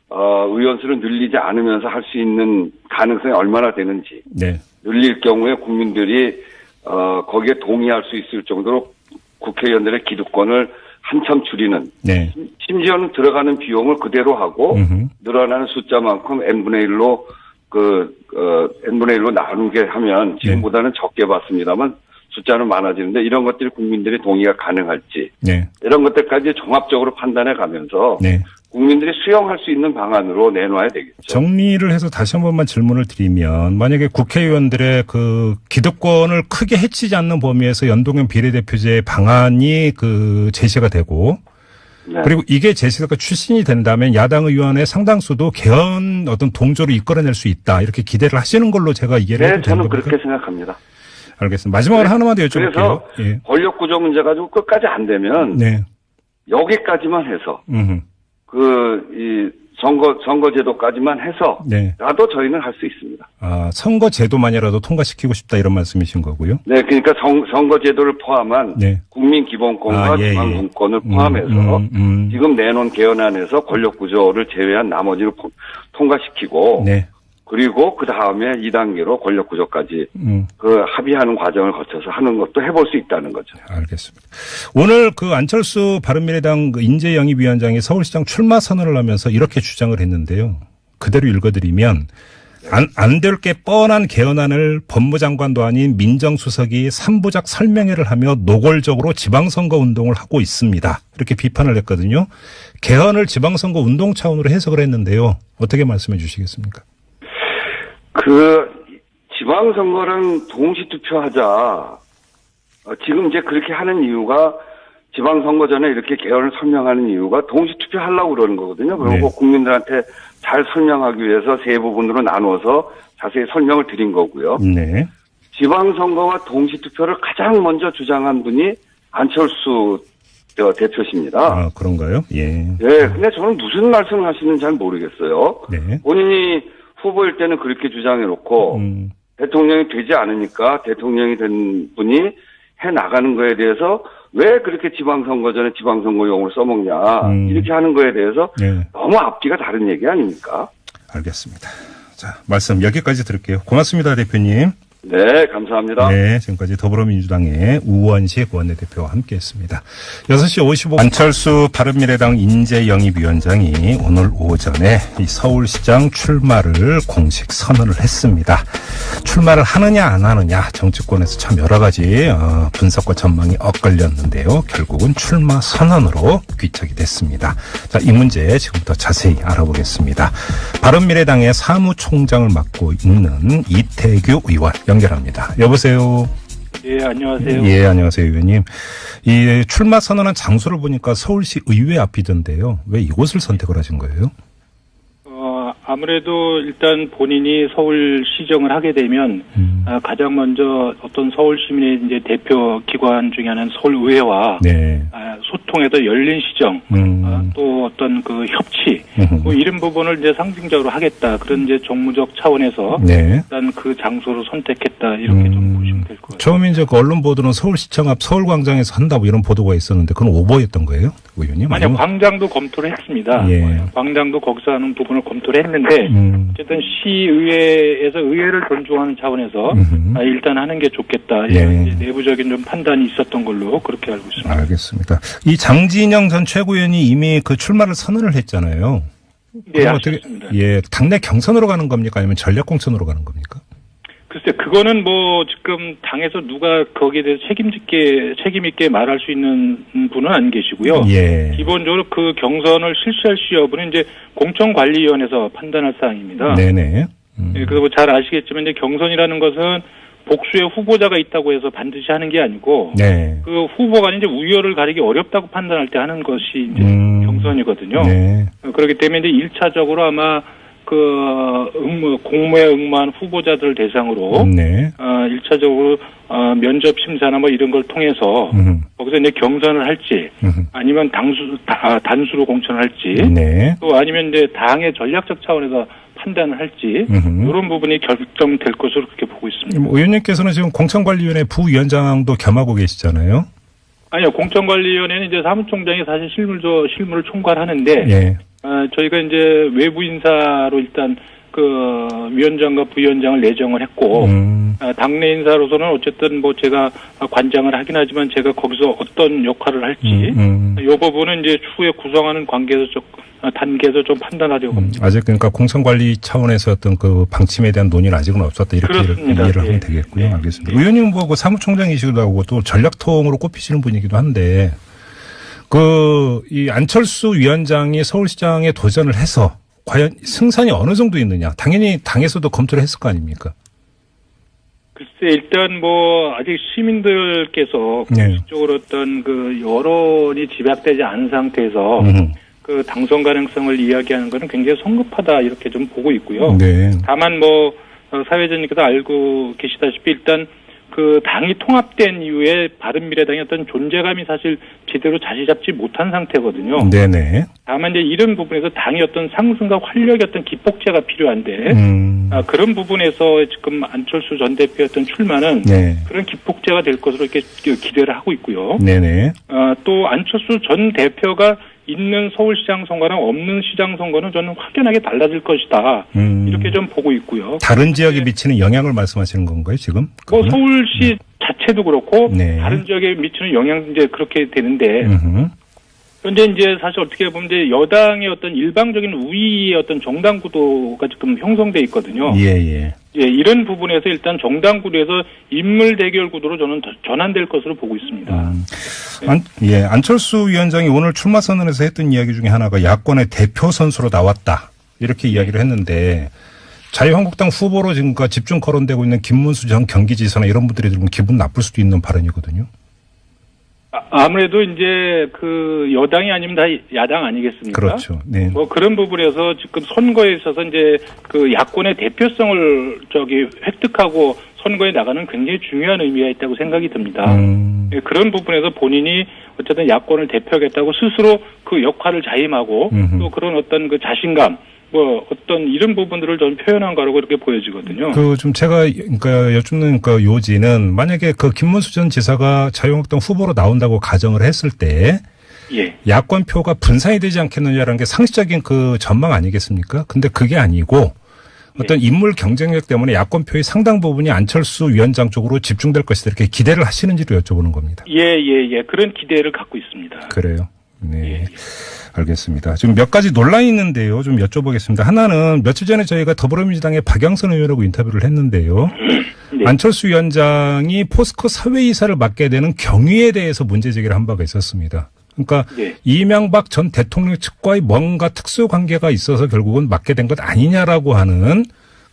의원 수를 늘리지 않으면서 할 수 있는 가능성이 얼마나 되는지. 네. 늘릴 경우에 국민들이 거기에 동의할 수 있을 정도로 국회의원들의 기득권을 한참 줄이는 네. 심지어는 들어가는 비용을 그대로 하고 늘어나는 숫자만큼 n분의 1로 n분의 1로 나누게 하면 지금보다는 적게 받습니다만 숫자는 많아지는데 이런 것들이 국민들의 동의가 가능할지 네. 이런 것들까지 종합적으로 판단해 가면서 네. 국민들이 수용할 수 있는 방안으로 내놔야 되겠죠. 정리를 해서 다시 한 번만 질문을 드리면 만약에 국회의원들의 그 기득권을 크게 해치지 않는 범위에서 연동형 비례대표제 방안이 제시가 되고 네. 그리고 이게 제시가 출신이 된다면 야당 의원의 상당수도 개헌 어떤 동조를 이끌어낼 수 있다 이렇게 기대를 하시는 걸로 제가 이해를 해도 네, 되는 저는 겁니까? 그렇게 생각합니다. 알겠습니다. 마지막으로 하나만 더 여쭤볼게요. 그래서 예. 권력구조 문제 가지고 끝까지 안 되면 네. 여기까지만 해서 음흠. 이 선거제도까지만 해서 네. 나도 저희는 할 수 있습니다. 아, 선거제도만이라도 통과시키고 싶다 이런 말씀이신 거고요. 네, 그러니까 선거제도를 포함한 네. 국민기본권과 예, 예. 중앙분권을 포함해서 지금 내놓은 개헌안에서 권력구조를 제외한 나머지를 통과시키고 네. 그리고 그 다음에 2단계로 권력구조까지 합의하는 과정을 거쳐서 하는 것도 해볼 수 있다는 거죠. 알겠습니다. 오늘 안철수 바른미래당 인재영입위원장이 서울시장 출마 선언을 하면서 이렇게 주장을 했는데요. 그대로 읽어드리면 안 될 게 뻔한 개헌안을 법무장관도 아닌 민정수석이 3부작 설명회를 하며 노골적으로 지방선거 운동을 하고 있습니다. 이렇게 비판을 했거든요. 개헌을 지방선거 운동 차원으로 해석을 했는데요. 어떻게 말씀해 주시겠습니까? 지방선거랑 동시투표하자. 지금 이제 그렇게 하는 이유가 지방선거 전에 이렇게 개헌을 설명하는 이유가 동시투표하려고 그러는 거거든요. 그리고 네. 국민들한테 잘 설명하기 위해서 세 부분으로 나눠서 자세히 설명을 드린 거고요. 네. 지방선거와 동시투표를 가장 먼저 주장한 분이 안철수 대표십니다. 아, 그런가요? 예. 예, 근데 저는 무슨 말씀을 하시는지 잘 모르겠어요. 네. 본인이 후보일 때는 그렇게 주장해놓고 대통령이 되지 않으니까 대통령이 된 분이 해 나가는 거에 대해서 왜 그렇게 지방선거 전에 지방선거용으로 써먹냐 이렇게 하는 거에 대해서 네. 너무 앞뒤가 다른 얘기 아닙니까? 알겠습니다. 자, 말씀 여기까지 들을게요. 고맙습니다, 대표님. 네, 감사합니다. 네, 지금까지 더불어민주당의 우원식 원내대표와 함께했습니다. 6시 55분 안철수 바른미래당 인재영입위원장이 오늘 오전에 이 서울시장 출마를 공식 선언을 했습니다. 출마를 하느냐 안 하느냐 정치권에서 참 여러 가지 분석과 전망이 엇갈렸는데요. 결국은 출마 선언으로 귀착이 됐습니다. 자, 이 문제 지금부터 자세히 알아보겠습니다. 바른미래당의 사무총장을 맡고 있는 이태규 의원 연결합니다. 여보세요. 예, 안녕하세요. 예, 안녕하세요, 의원님. 이 출마 선언한 장소를 보니까 서울시 의회 앞이던데요. 왜 이곳을 선택을 하신 거예요? 아무래도 일단 본인이 서울시정을 하게 되면 가장 먼저 어떤 서울 시민의 이제 대표 기관 중에 하나는 서울의회와 네. 소통해서 열린 시정, 또 어떤 그 협치, 뭐 이런 부분을 이제 상징적으로 하겠다. 그런 이제 정무적 차원에서 네. 일단 그 장소를 선택했다. 이렇게 좀 보시면 될 것 같아요. 처음에 이제 그 언론 보도는 서울시청 앞 서울광장에서 한다고 이런 보도가 있었는데 그건 오버였던 거예요, 의원님? 아니요, 광장도 검토를 했습니다. 예. 광장도 거기서 하는 부분을 검토를 했는데 어쨌든 시의회에서 의회를 존중하는 차원에서 일단 하는 게 좋겠다. 이런 예. 내부적인 좀 판단이 있었던 걸로 그렇게 알고 있습니다. 알겠습니다. 이 장진영 전 최고위원이 이미 그 출마를 선언을 했잖아요. 네, 어떻게 알겠습니다. 예, 당내 경선으로 가는 겁니까? 아니면 전략 공천으로 가는 겁니까? 글쎄, 그거는 뭐 지금 당에서 누가 거기에 대해서 책임 있게 말할 수 있는 분은 안 계시고요. 예. 기본적으로 그 경선을 실시할 시 여부는 이제 공천관리위원회에서 판단할 사항입니다. 네네. 예, 그리고 잘 아시겠지만 이제 경선이라는 것은 복수의 후보자가 있다고 해서 반드시 하는 게 아니고 네. 그 후보가 이제 우열을 가리기 어렵다고 판단할 때 하는 것이 이제 경선이거든요. 네. 그렇기 때문에 이제 1차적으로 아마 그 공모에 응모한 후보자들 대상으로 네. 1차적으로 면접 심사나 뭐 이런 걸 통해서 거기서 이제 경선을 할지 아니면 단수로 공천을 할지 네. 또 아니면 이제 당의 전략적 차원에서 판단을 할지 이런 부분이 결정될 것으로 그렇게 보고 있습니다. 의원님께서는 지금 공천관리위원회 부위원장도 겸하고 계시잖아요. 아니요, 공천관리위원회는 이제 사무총장이 사실 실무를 총괄하는데 예. 저희가 이제 외부 인사로 일단 그 위원장과 부위원장을 내정을 했고 당내 인사로서는 어쨌든 뭐 제가 관장을 하긴 하지만 제가 거기서 어떤 역할을 할지 이 부분은 이제 추후에 구성하는 단계에서 좀 판단하려고 합니다. 아직 그러니까 공천관리 차원에서 어떤 그 방침에 대한 논의는 아직은 없었다 이렇게 그렇습니다. 이해를 하면 네. 되겠고요. 네. 알겠습니다. 네. 의원님 뭐 그 사무총장이시기도 하고 또 전략통으로 꼽히시는 분이기도 한데 이 안철수 위원장이 서울시장에 도전을 해서 과연 승산이 어느 정도 있느냐? 당연히 당에서도 검토를 했을 거 아닙니까? 글쎄, 일단 뭐 아직 시민들께서 네. 공식적으로 어떤 그 여론이 집약되지 않은 상태에서 그 당선 가능성을 이야기하는 것은 굉장히 성급하다 이렇게 좀 보고 있고요. 네. 다만 뭐 사회자님께서 알고 계시다시피 일단 그 당이 통합된 이후에 바른미래당의 어떤 존재감이 사실 제대로 자리 잡지 못한 상태거든요. 네네. 다만 이제 이런 부분에서 당의 어떤 상승과 활력의 어떤 기폭제가 필요한데 그런 부분에서 지금 안철수 전 대표의 어떤 출마는 네. 그런 기폭제가 될 것으로 이렇게 기대를 하고 있고요. 네네. 또 안철수 전 대표가 있는 서울시장 선거랑 없는 시장 선거는 저는 확연하게 달라질 것이다. 이렇게 좀 보고 있고요. 다른 지역에 미치는 영향을 말씀하시는 건가요, 지금? 뭐 서울시 자체도 그렇고 네. 다른 지역에 미치는 영향 이제 그렇게 되는데 현재 이제 사실 어떻게 보면 이제 여당의 어떤 일방적인 우위의 어떤 정당 구도가 지금 형성돼 있거든요. 예. 예, 이런 부분에서 일단 정당 구도에서 인물 대결 구도로 저는 전환될 것으로 보고 있습니다. 안철수 위원장이 오늘 출마 선언에서 했던 이야기 중에 하나가 야권의 대표 선수로 나왔다. 이렇게 이야기를 했는데 자유한국당 후보로 지금까지 집중 거론되고 있는 김문수 전 경기지사나 이런 분들이 들으면 기분 나쁠 수도 있는 발언이거든요. 아무래도 이제 그 여당이 아니면 다 야당 아니겠습니까? 그렇죠. 네. 뭐 그런 부분에서 지금 선거에 있어서 이제 그 야권의 대표성을 획득하고 선거에 나가는 굉장히 중요한 의미가 있다고 생각이 듭니다. 예, 그런 부분에서 본인이 어쨌든 야권을 대표하겠다고 스스로 그 역할을 자임하고 또 그런 어떤 그 자신감 뭐 어떤 이런 부분들을 좀 표현한 거라고 이렇게 보여지거든요. 좀 제가 그러니까 여쭙는 그 요지는 만약에 그 김문수 전 지사가 자유한국당 후보로 나온다고 가정을 했을 때 예. 야권표가 분산이 되지 않겠느냐라는 게 상식적인 그 전망 아니겠습니까? 근데 그게 아니고 어떤 인물 경쟁력 때문에 야권표의 상당 부분이 안철수 위원장 쪽으로 집중될 것이다 이렇게 기대를 하시는지로 여쭤보는 겁니다. 예. 그런 기대를 갖고 있습니다. 그래요. 네. 예. 알겠습니다. 지금 몇 가지 논란이 있는데요. 좀 여쭤보겠습니다. 하나는 며칠 전에 저희가 더불어민주당의 박영선 의원하고 인터뷰를 했는데요. 네. 안철수 위원장이 포스코 사회이사를 맡게 되는 경위에 대해서 문제 제기를 한 바가 있었습니다. 그러니까 네. 이명박 전 대통령 측과의 뭔가 특수관계가 있어서 결국은 맡게 된 것 아니냐라고 하는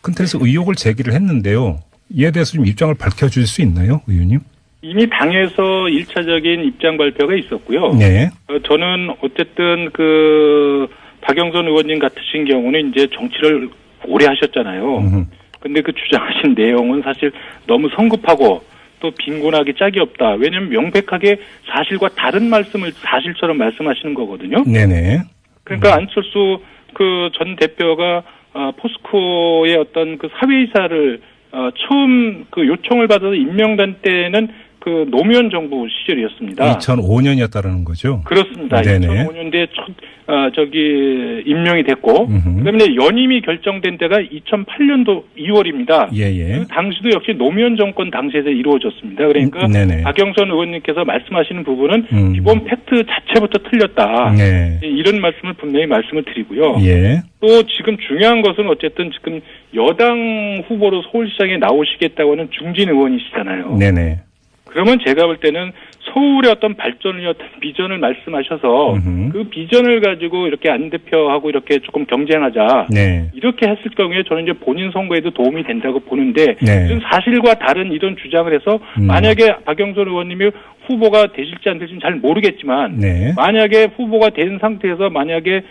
큰 틀에서 의혹을 제기를 했는데요. 이에 대해서 좀 입장을 밝혀줄 수 있나요, 의원님? 이미 당에서 1차적인 입장 발표가 있었고요. 네. 저는 어쨌든 그 박영선 의원님 같으신 경우는 이제 정치를 오래 하셨잖아요. 근데 그 주장하신 내용은 사실 너무 성급하고 또 빈곤하기 짝이 없다. 왜냐하면 명백하게 사실과 다른 말씀을 사실처럼 말씀하시는 거거든요. 네네. 그러니까 안철수 그 전 대표가 포스코의 어떤 그 사회이사를 처음 그 요청을 받아서 임명된 때는 그 노무현 정부 시절이었습니다. 2005년이었다라는 거죠? 그렇습니다. 네네. 2005년도에 임명이 됐고, 그다음에 연임이 결정된 때가 2008년도 2월입니다. 예예. 그 당시도 역시 노무현 정권 당시에서 이루어졌습니다. 그러니까 네네. 박영선 의원님께서 말씀하시는 부분은 기본 팩트 자체부터 틀렸다. 네. 이런 말씀을 분명히 말씀을 드리고요. 예. 또 지금 중요한 것은 어쨌든 지금 여당 후보로 서울시장에 나오시겠다고는 중진 의원이시잖아요. 네네. 그러면 제가 볼 때는 서울의 어떤 발전을 어떤 비전을 말씀하셔서 그 비전을 가지고 이렇게 안 대표하고 이렇게 조금 경쟁하자. 네. 이렇게 했을 경우에 저는 이제 본인 선거에도 도움이 된다고 보는데 네. 이런 사실과 다른 이런 주장을 해서 만약에 박영선 의원님이 후보가 되실지 안 되실지는 잘 모르겠지만 네. 만약에 후보가 된 상태에서 만약에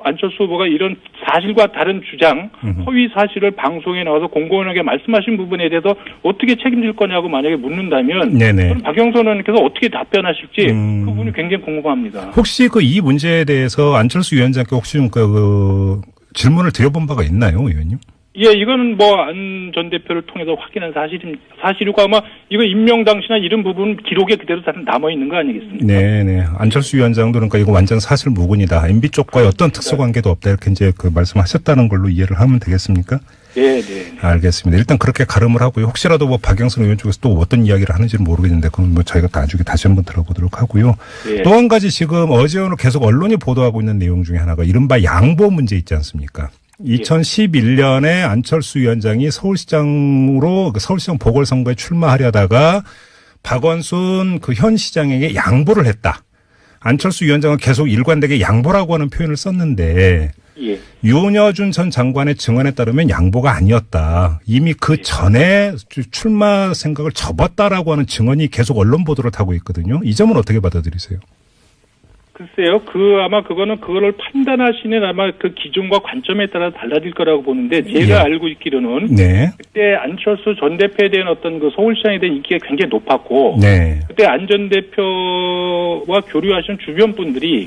안철수 후보가 이런 사실과 다른 주장, 허위 사실을 방송에 나와서 공공연하게 말씀하신 부분에 대해서 어떻게 책임질 거냐고 만약에 묻는다면 네네. 저는 박영선 의원님께서 어떻게 답변하실지 그 부분이 굉장히 궁금합니다. 혹시 그 이 문제에 대해서 안철수 위원장께 혹시 그 질문을 드려본 바가 있나요, 의원님? 예, 이거는 뭐 안 전 대표를 통해서 확인한 사실이고 아마 이거 임명 당시나 이런 부분 기록에 그대로 다 남아 있는 거 아니겠습니까? 네네. 안철수 위원장도 그러니까 이거 완전 사실 무근이다. MB 쪽과의 어떤 특수관계도 없다 이렇게 이제 그 말씀하셨다는 걸로 이해를 하면 되겠습니까? 네. 알겠습니다. 일단 그렇게 가름을 하고요. 혹시라도 뭐 박영선 의원 쪽에서 또 어떤 이야기를 하는지는 모르겠는데 그건 뭐 저희가 나중에 다시 한번 들어보도록 하고요. 네. 또 한 가지 지금 어제 오늘 계속 언론이 보도하고 있는 내용 중에 하나가 이른바 양보 문제 있지 않습니까? 2011년에 안철수 위원장이 서울시장으로 서울시장 보궐선거에 출마하려다가 박원순 그 현 시장에게 양보를 했다. 안철수 위원장은 계속 일관되게 양보라고 하는 표현을 썼는데 예. 윤여준 전 장관의 증언에 따르면 양보가 아니었다. 이미 그 전에 출마 생각을 접었다라고 하는 증언이 계속 언론 보도를 타고 있거든요. 이 점은 어떻게 받아들이세요? 글쎄요, 아마 그거를 판단하시는 아마 그 기준과 관점에 따라 달라질 거라고 보는데, 제가 예. 알고 있기로는, 네. 그때 안철수 전 대표에 대한 어떤 그 서울시장에 대한 인기가 굉장히 높았고, 네. 그때 안 전 대표와 교류하신 주변 분들이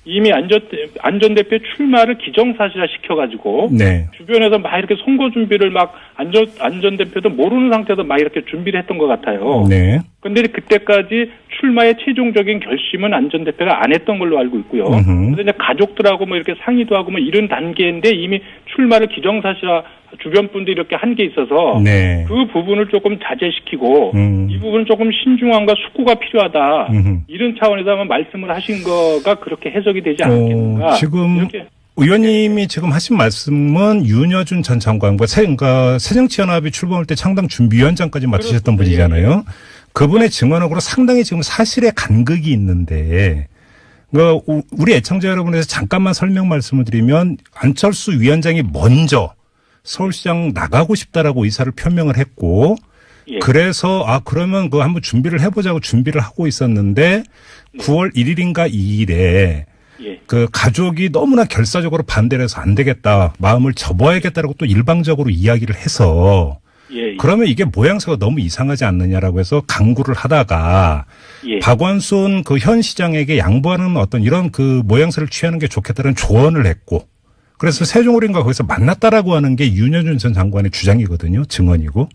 이미 안 전 대표 출마를 기정사실화 시켜가지고, 네. 주변에서 막 이렇게 선거 준비를 막 안 전 대표도 모르는 상태에서 막 이렇게 준비를 했던 것 같아요. 네. 근데 그때까지 출마의 최종적인 결심은 안 전 대표가 안 했던 걸로 알고 있고요. 그래서 이제 가족들하고 뭐 이렇게 상의도 하고 뭐 이런 단계인데 이미 출마를 기정사실화 주변 분들이 이렇게 한 게 있어서 네. 그 부분을 조금 자제시키고 이 부분은 조금 신중함과 숙고가 필요하다. 이런 차원에서 아마 말씀을 하신 거가 그렇게 해석이 되지 않겠는가. 지금 이렇게. 의원님이 지금 하신 말씀은 윤여준 전 장관과 새정치연합이 출범할 때 창당 준비위원장까지 맡으셨던 분이잖아요. 그분의 증언으로 상당히 지금 사실에 간극이 있는데 그러니까 우리 애청자 여러분에서 잠깐만 설명 말씀을 드리면 안철수 위원장이 먼저 서울시장 나가고 싶다라고 의사를 표명을 했고 예. 그래서 그러면 그거 한번 준비를 해보자고 준비를 하고 있었는데 9월 1일인가 2일에 예. 그 가족이 너무나 결사적으로 반대를 해서 안 되겠다. 마음을 접어야겠다라고 또 일방적으로 이야기를 해서 예. 그러면 이게 모양새가 너무 이상하지 않느냐라고 해서 강구를 하다가 예. 박원순 그 현 시장에게 양보하는 어떤 이런 그 모양새를 취하는 게 좋겠다는 조언을 했고 그래서 세종을인가 거기서 만났다라고 하는 게 윤여준 전 장관의 주장이거든요. 증언이고.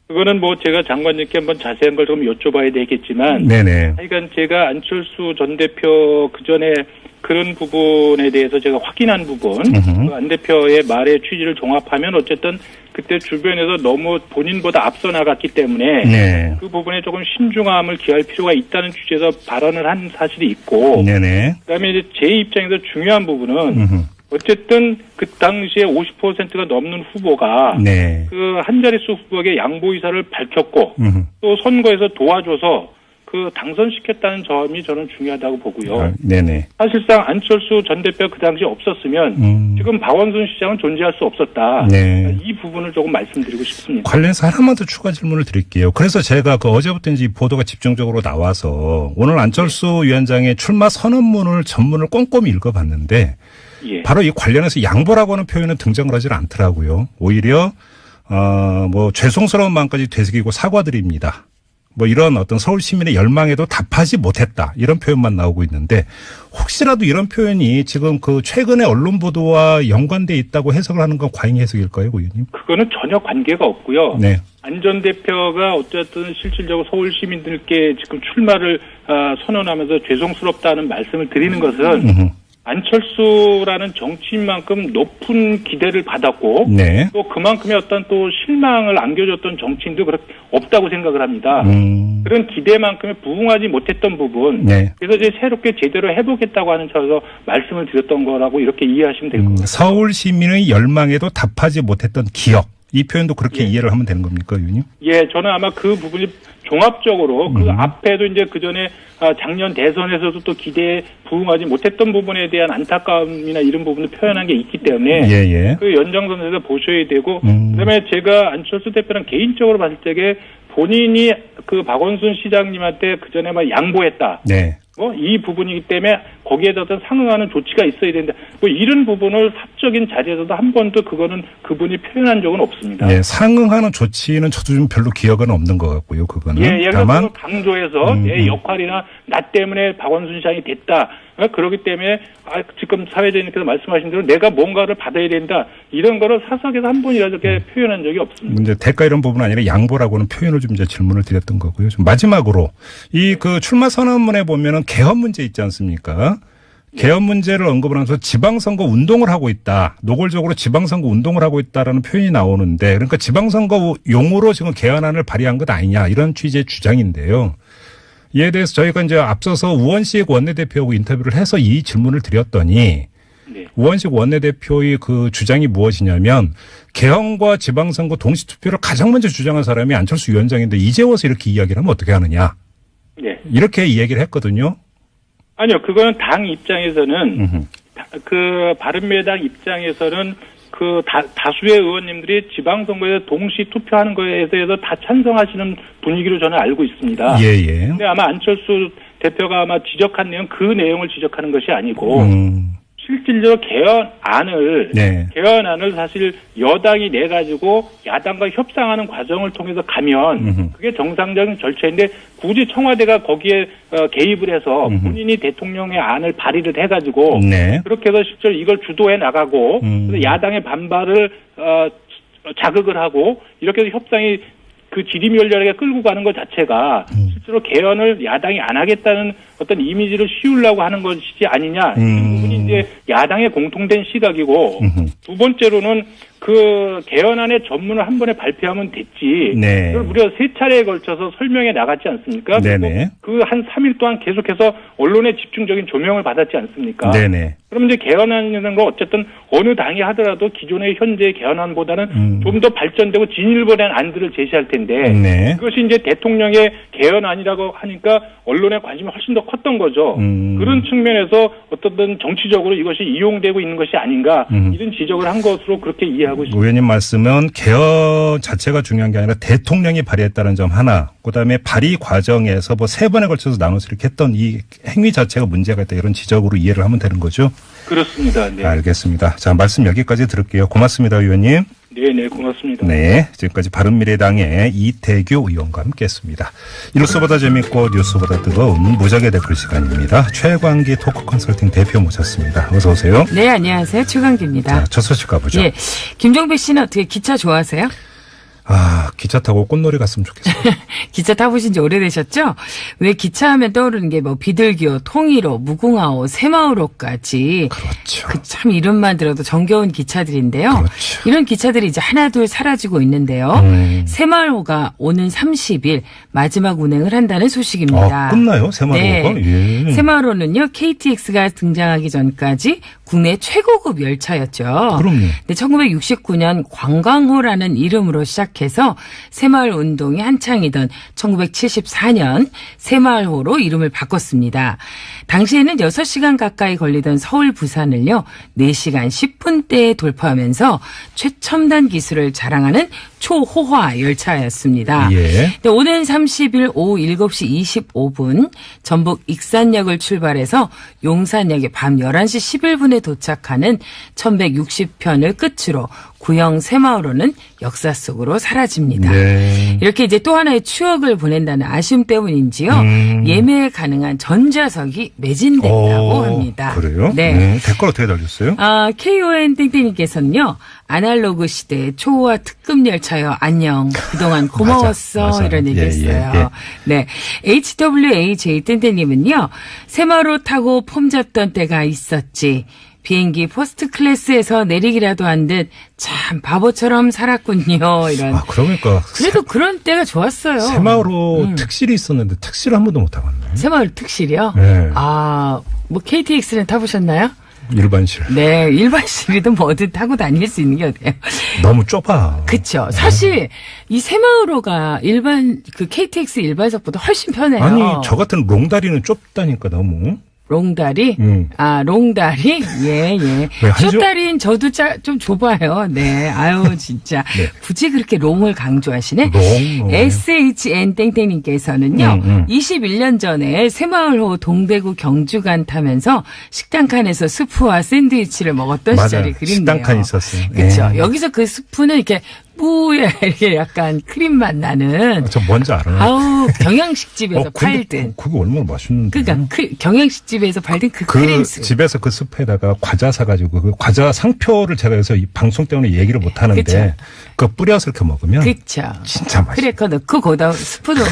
그거는 뭐 제가 장관님께 한번 자세한 걸 좀 여쭤봐야 되겠지만. 네네. 하여간 제가 안철수 전 대표 그 전에 그런 부분에 대해서 제가 확인한 부분, 그 안 대표의 말의 취지를 종합하면 어쨌든 그때 주변에서 너무 본인보다 앞서 나갔기 때문에 네. 그 부분에 조금 신중함을 기할 필요가 있다는 취지에서 발언을 한 사실이 있고, 네네. 그다음에 이제 제 입장에서 중요한 부분은 어쨌든 그 당시에 50%가 넘는 후보가 네. 그 한 자릿수 후보에게 양보 의사를 밝혔고 또 선거에서 도와줘서 그 당선시켰다는 점이 저는 중요하다고 보고요. 네네. 사실상 안철수 전 대표 그 당시 없었으면 지금 박원순 시장은 존재할 수 없었다. 네. 이 부분을 조금 말씀드리고 싶습니다. 관련해서 하나만 더 추가 질문을 드릴게요. 그래서 제가 그 어제부터 이제 이 보도가 집중적으로 나와서 오늘 안철수 위원장의 출마 선언문을 전문을 꼼꼼히 읽어봤는데 예. 바로 이 관련해서 양보라고 하는 표현은 등장을 하질 않더라고요. 오히려 뭐 죄송스러운 마음까지 되새기고 사과드립니다. 뭐 이런 어떤 서울 시민의 열망에도 답하지 못했다. 이런 표현만 나오고 있는데 혹시라도 이런 표현이 지금 그 최근의 언론 보도와 연관돼 있다고 해석을 하는 건 과잉 해석일까요, 의원님? 그거는 전혀 관계가 없고요. 네. 안 전 대표가 어쨌든 실질적으로 서울 시민들께 지금 출마를 선언하면서 죄송스럽다는 말씀을 드리는 것은 안철수라는 정치인만큼 높은 기대를 받았고 네. 또 그만큼의 어떤 또 실망을 안겨줬던 정치인도 그렇게 없다고 생각을 합니다. 그런 기대만큼에 부응하지 못했던 부분 네. 그래서 이제 새롭게 제대로 해보겠다고 하는 차원에서 말씀을 드렸던 거라고 이렇게 이해하시면 될 것 같습니다. 서울 시민의 열망에도 답하지 못했던 기억. 이 표현도 그렇게 예. 이해를 하면 되는 겁니까, 의원님? 예, 저는 아마 그 부분이 종합적으로 그 앞에도 이제 그 전에 작년 대선에서도 또 기대에 부응하지 못했던 부분에 대한 안타까움이나 이런 부분을 표현한 게 있기 때문에 예. 그 연장선에서 보셔야 되고 그다음에 제가 안철수 대표랑 개인적으로 봤을 때에 본인이 그 박원순 시장님한테 그 전에 막 양보했다. 네. 이 부분이기 때문에 거기에 어떤 상응하는 조치가 있어야 된다. 이런 부분을 사적인 자리에서도 한 번도 그거는 그분이 표현한 적은 없습니다. 예, 상응하는 조치는 저도 좀 별로 기억은 없는 것 같고요, 그거는. 예, 다만 강조해서 내 역할이나 나 때문에 박원순 시장이 됐다. 그렇기 때문에 지금 사회자님께서 말씀하신 대로 내가 뭔가를 받아야 된다. 이런 거를 사석에서 한 번이라도 이렇게 표현한 적이 없습니다. 이제 대가 이런 부분은 아니라 양보라고는 표현을 좀 이제 질문을 드렸던 거고요. 좀 마지막으로 이 그 출마 선언문에 보면은 개헌 문제 있지 않습니까? 개헌 문제를 언급을 하면서 지방선거 운동을 하고 있다. 노골적으로 지방선거 운동을 하고 있다라는 표현이 나오는데 그러니까 지방선거 용으로 지금 개헌안을 발의한 것 아니냐 이런 취지의 주장인데요. 이에 대해서 저희가 이제 앞서서 우원식 원내대표하고 인터뷰를 해서 이 질문을 드렸더니 네. 우원식 원내대표의 그 주장이 무엇이냐면 개헌과 지방선거 동시투표를 가장 먼저 주장한 사람이 안철수 위원장인데 이제 와서 이렇게 이야기를 하면 어떻게 하느냐. 네. 이렇게 이야기를 했거든요. 아니요. 그거는 당 입장에서는 그 바른미래당 입장에서는 그 다수의 의원님들이 지방선거에 동시 투표하는 거에 대해서 다 찬성하시는 분위기로 저는 알고 있습니다. 예. 근데 아마 안철수 대표가 아마 지적한 내용 그 내용을 지적하는 것이 아니고 실질적으로 개헌안을 사실 여당이 내가지고 야당과 협상하는 과정을 통해서 가면 그게 정상적인 절차인데 굳이 청와대가 거기에 개입을 해서 본인이 대통령의 안을 발의를 해가지고 네. 그렇게 해서 실제로 이걸 주도해 나가고 그래서 야당의 반발을 자극을 하고 이렇게 해서 협상이 그 지리멸렬하게 끌고 가는 것 자체가 실제로 개헌을 야당이 안 하겠다는 어떤 이미지를 씌우려고 하는 것이지 아니냐. 이 부분이 이제 야당의 공통된 시각이고 두 번째로는 그 개헌안의 전문을 한 번에 발표하면 됐지. 네. 그걸 무려 3차례에 걸쳐서 설명해 나갔지 않습니까? 네네. 그 한 3일 동안 계속해서 언론의 집중적인 조명을 받았지 않습니까? 네네. 그럼 이제 개헌안이라는 거 어쨌든 어느 당이 하더라도 기존의 현재의 개헌안보다는 좀 더 발전되고 진일보된 안들을 제시할 텐데 네. 그것이 이제 대통령의 개헌안이라고 하니까 언론의 관심이 훨씬 더 컸던 거죠. 그런 측면에서 어떤 정치적으로 이것이 이용되고 있는 것이 아닌가 이런 지적을 한 것으로 그렇게 이해하고 있습니다. 의원님 말씀은 개헌 자체가 중요한 게 아니라 대통령이 발의했다는 점 하나, 그다음에 발의 과정에서 뭐 3번에 걸쳐서 나눠서 이렇게 했던 이 행위 자체가 문제가 있다 이런 지적으로 이해를 하면 되는 거죠? 그렇습니다. 네. 알겠습니다. 자, 말씀 여기까지 들을게요. 고맙습니다, 의원님. 네, 고맙습니다. 네, 지금까지 바른미래당의 이태규 의원과 함께했습니다. 뉴스보다 재밌고 뉴스보다 뜨거운 무적의 댓글 시간입니다. 최광기 토크 컨설팅 대표 모셨습니다. 어서 오세요. 네, 안녕하세요. 최광기입니다. 자, 첫 소식 가보죠. 예, 김종배 씨는 어떻게 기차 좋아하세요? 기차 타고 꽃놀이 갔으면 좋겠어요. 기차 타보신 지 오래되셨죠? 왜 기차 하면 떠오르는 게 뭐 비둘기호, 통일호, 무궁화호, 새마을호까지. 그렇죠. 참 이름만 들어도 정겨운 기차들인데요. 그렇죠. 이런 기차들이 이제 하나둘 사라지고 있는데요. 새마을호가 오는 30일 마지막 운행을 한다는 소식입니다. 끝나요? 새마을호가? 네. 예. 새마을호는요, KTX가 등장하기 전까지 국내 최고급 열차였죠. 그럼요. 근데 1969년 관광호라는 이름으로 시작해서 새마을 운동이 한창이던 1974년 새마을호로 이름을 바꿨습니다. 당시에는 6시간 가까이 걸리던 서울 부산을요 4시간 10분대에 돌파하면서 최첨단 기술을 자랑하는 초호화 열차였습니다. 예. 근데 오는 30일 오후 7시 25분 전북 익산역을 출발해서 용산역에 밤 11시 11분에 도착하는 1160편을 끝으로 구형 새마을호는 역사 속으로 사라집니다. 네. 이렇게 이제 또 하나의 추억을 보낸다는 아쉬움 때문인지요. 예매 가능한 전좌석이 매진됐다고 합니다. 그래요? 네. 댓글 어떻게 달렸어요? KON 땡땡님께서는요. 아날로그 시대의 초호화 특급 열차요. 안녕. 그동안 고마웠어. 맞아. 이런 얘기 예, 했어요. 예, 예. 네. HWAJ 땡땡님은요. 새마을호 타고 폼 잡던 때가 있었지. 비행기 퍼스트 클래스에서 내리기라도 한 듯 참 바보처럼 살았군요. 이런. 그러니까. 그래도 그런 때가 좋았어요. 새마을호 특실이 있었는데 특실을 한 번도 못 타봤네. 새마을 특실이요? 네. 뭐 KTX는 타보셨나요? 일반실. 네, 일반실이든 뭐든 타고 다닐 수 있는 게 어때요? 너무 좁아. 그쵸. 사실 이 새마을호가 그 KTX 일반석보다 훨씬 편해요. 아니, 저 같은 롱다리는 좁다니까 너무. 롱다리? 롱다리? 예. 왜 숏다리는 저도 좀 좁아요. 네. 아유, 진짜. 네. 굳이 그렇게 롱을 강조하시네? 롱. SHN 땡땡님께서는요, 21년 전에 새마을호 동대구 경주간 타면서 식당 칸에서 스프와 샌드위치를 먹었던 시절이 그립네요. 식당 칸 있었어요. 그렇죠. 네. 여기서 그 스프는 이렇게 뿌에 이렇게 약간 크림 맛 나는. 저 뭔지 알아요. 아우, 경양식집에서 팔든. 그게 얼마나 맛있는데. 그러니까 경양식집에서 팔든 그 크림 스프. 집에서 그 스프에다가 과자 사가지고 그 과자 상표를 제가 여기서 이 방송 때문에 얘기를 못 하는데 그쵸. 그거 뿌려서 이렇게 먹으면 그렇죠. 진짜 맛있어. 크래커 넣고 거기다 스프도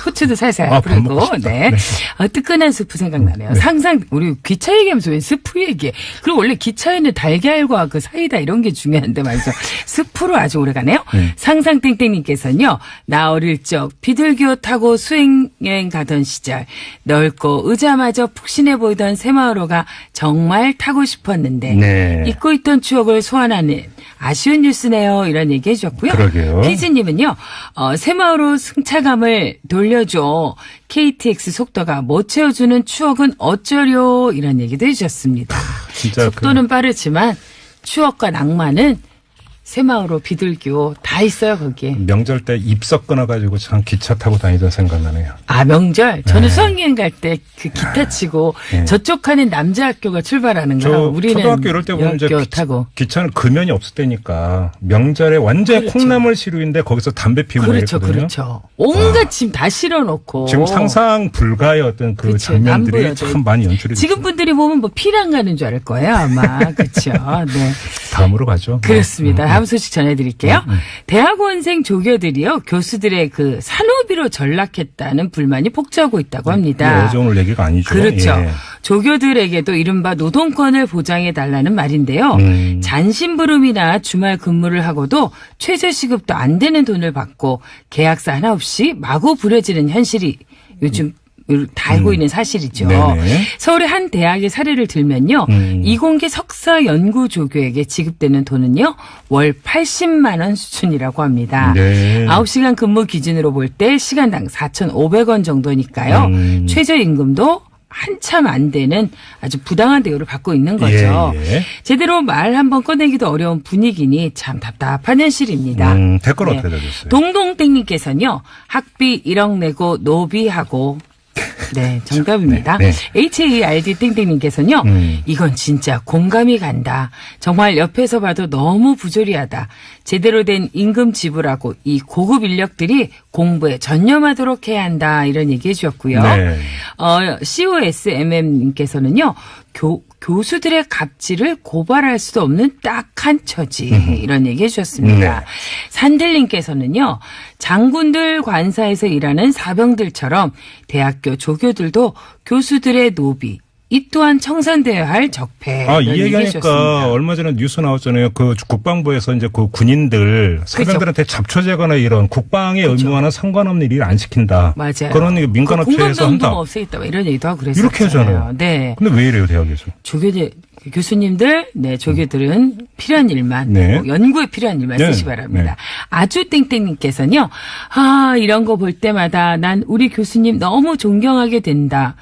후추도 살살 밥 뿌리고. 먹고 싶다. 네. 네. 뜨끈한 스프 생각나네요. 상상 우리 기차 얘기하면서 왜 스프 얘기해? 그리고 원래 기차에는 달걀과 그 사이다 이런 게 중요한데 말이죠. 스프로 아주 오래 가네요. 상상땡땡님께서는요. 나 어릴 적 비둘기호 타고 수행여행 가던 시절 넓고 의자마저 푹신해 보이던 새마을호가 정말 타고 싶었는데 네. 잊고 있던 추억을 소환하는 아쉬운 뉴스네요. 이런 얘기 해주셨고요. 그러게요. 피즈님은요. 새마을호 승차감을 돌려줘. KTX 속도가 못 채워주는 추억은 어쩌려. 이런 얘기도 해주셨습니다. 진짜 속도는 빠르지만 추억과 낭만은 새마을호, 비둘기호 다 있어요 거기에. 명절 때 입석 끊어가지고 참 기차 타고 다니던 생각나네요. 명절. 저는 수학여행 갈 때 그 기타 치고 저쪽 칸엔 남자 학교가 출발하는 거야. 저 우리는 초등학교 이럴 때 보면 이제 여학교 타고. 기차는 금연이 없을 때니까 명절에 완전 그렇죠. 콩나물 시루인데 거기서 담배 피우고 그렇죠, 그랬거든요. 그렇죠. 온갖 짐 다 실어놓고. 지금 상상 불가의 어떤 그 그쵸, 장면들이 남부여대. 참 많이 연출이 지금 됐어요. 분들이 보면 뭐 피랑 가는 줄 알 거예요 아마. 그렇죠. 네. 다음으로 가죠. 그렇습니다. 다음 소식 전해드릴게요. 대학원생 조교들이요 교수들의 그 산후비로 전락했다는 불만이 폭주하고 있다고 합니다. 어제 오늘 얘기가 아니죠. 그렇죠. 예. 조교들에게도 이른바 노동권을 보장해달라는 말인데요. 잔심부름이나 주말 근무를 하고도 최저시급도 안 되는 돈을 받고 계약서 하나 없이 마구 부려지는 현실이 요즘 다 알고 있는 사실이죠. 네네. 서울의 한 대학의 사례를 들면요. 이공계 석사 연구 조교에게 지급되는 돈은요. 월 80만 원 수준이라고 합니다. 네. 9시간 근무 기준으로 볼 때 시간당 4,500원 정도니까요. 최저임금도 한참 안 되는 아주 부당한 대우를 받고 있는 거죠. 예. 제대로 말 한번 꺼내기도 어려운 분위기니 참 답답한 현실입니다. 댓글 어떻게 달렸어요? 동동땡님께서는요. 학비 1억 내고 노비하고 네, 정답입니다. 네. HARD 땡땡님께서는요. 이건 진짜 공감이 간다. 정말 옆에서 봐도 너무 부조리하다. 제대로 된 임금 지불하고 이 고급 인력들이 공부에 전념하도록 해야 한다. 이런 얘기해 주셨고요. 네. COSMM님께서는요. 교수들의 갑질을 고발할 수도 없는 딱한 처지 이런 얘기 해주셨습니다. 네. 산들님께서는요. 장군들 관사에서 일하는 사병들처럼 대학교 조교들도 교수들의 노비 이 또한 청산되어야 할 적폐. 이 얘기하니까 얼마 전에 뉴스 나왔잖아요. 그 국방부에서 이제 그 군인들 사병들한테 잡초제거나 이런 국방에 의무와는 상관없는 일을 안 시킨다. 맞아요. 그런 민간업체에서 한다. 없애겠다. 이런 얘기도 하고 그랬었잖아요. 이렇게 하잖아요. 네. 근데 왜 이래요 대학에서? 교수님들, 네, 조교들은 필요한 일만, 네. 연구에 필요한 일만 네. 쓰시 바랍니다. 네. 아주 땡땡님께서는요, 이런 거 볼 때마다 난 우리 교수님 너무 존경하게 된다.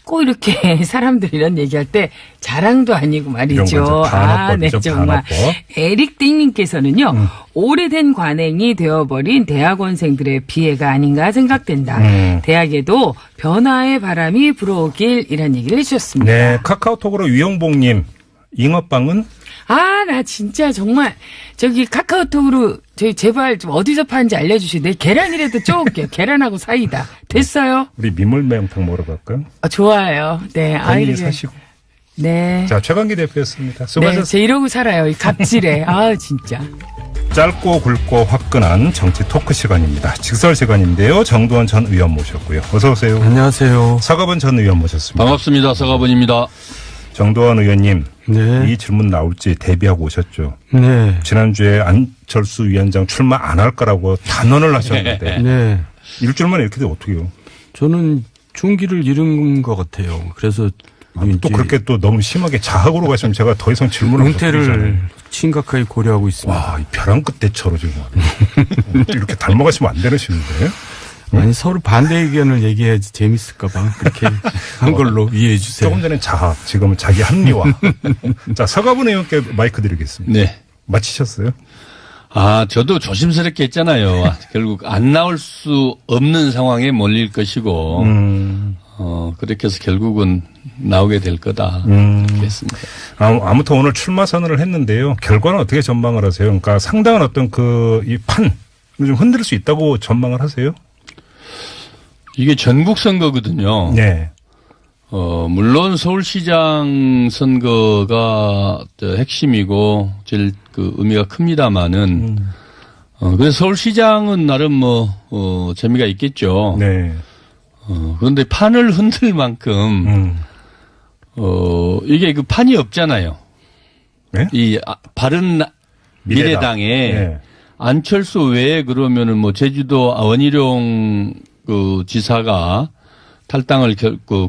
꼭 이렇게 사람들 이런 얘기할 때 자랑도 아니고 말이죠. 이런 거 이제 반어법이죠, 정말. 반어법. 에릭땡님께서는요, 오래된 관행이 되어버린 대학원생들의 피해가 아닌가 생각된다. 대학에도 변화의 바람이 불어오길 이런 얘기를 해주셨습니다. 네, 카카오톡으로 위영봉님 잉어빵은 나 진짜 정말 저기 카카오톡으로 저희 제발 좀 어디서 파는지 알려주시고 내 계란이라도 쪼을게요. 계란하고 사이다. 됐어요? 우리 민물매운탕 먹으러 갈까요? 좋아요. 네. 본인이 사시고. 네. 자, 최강기 대표였습니다. 네, 수고하셨습니다. 제 이러고 살아요. 이 갑질에. 진짜. 짧고 굵고 화끈한 정치 토크 시간입니다. 직설 시간인데요. 정두원 전 의원 모셨고요. 어서 오세요. 안녕하세요. 서가번 전 의원 모셨습니다. 반갑습니다. 서가번입니다. 정두원 의원님, 네. 이 질문 나올지 대비하고 오셨죠? 네. 지난주에 안철수 위원장 출마 안 할 거라고 단언을 하셨는데 네. 일주일만 이렇게 되면 어떻게 해요? 저는 중기를 잃은 것 같아요. 그래서 또 그렇게 또 너무 심하게 자학으로 가시면 제가 더 이상 질문을 못 드리잖아요. 은퇴를 심각하게 고려하고 있습니다. 와, 이 벼랑 끝대처럼 지금 이렇게 닮아가시면 안 되시는데. 아니 서로 반대 의견을 얘기해야지 재밌을까봐 그렇게 한 걸로 이해해 주세요. 조금 전에 자학, 지금은 자기 합리화. 자, 서가분 의원께 마이크 드리겠습니다. 네. 마치셨어요? 저도 조심스럽게 했잖아요. 결국 안 나올 수 없는 상황에 몰릴 것이고, 그렇게 해서 결국은 나오게 될 거다. 그랬습니다. 아무튼 오늘 출마 선언을 했는데요. 결과는 어떻게 전망을 하세요? 그러니까 상당한 어떤 이 판을 좀 흔들 수 있다고 전망을 하세요? 이게 전국 선거거든요. 네. 물론 서울시장 선거가 핵심이고 제일 그 의미가 큽니다만은, 그래서 서울시장은 나름 재미가 있겠죠. 네. 그런데 판을 흔들 만큼, 이게 그 판이 없잖아요. 네? 이 바른 미래당에 네. 안철수 외에 그러면은 제주도 원희룡 그 지사가 탈당을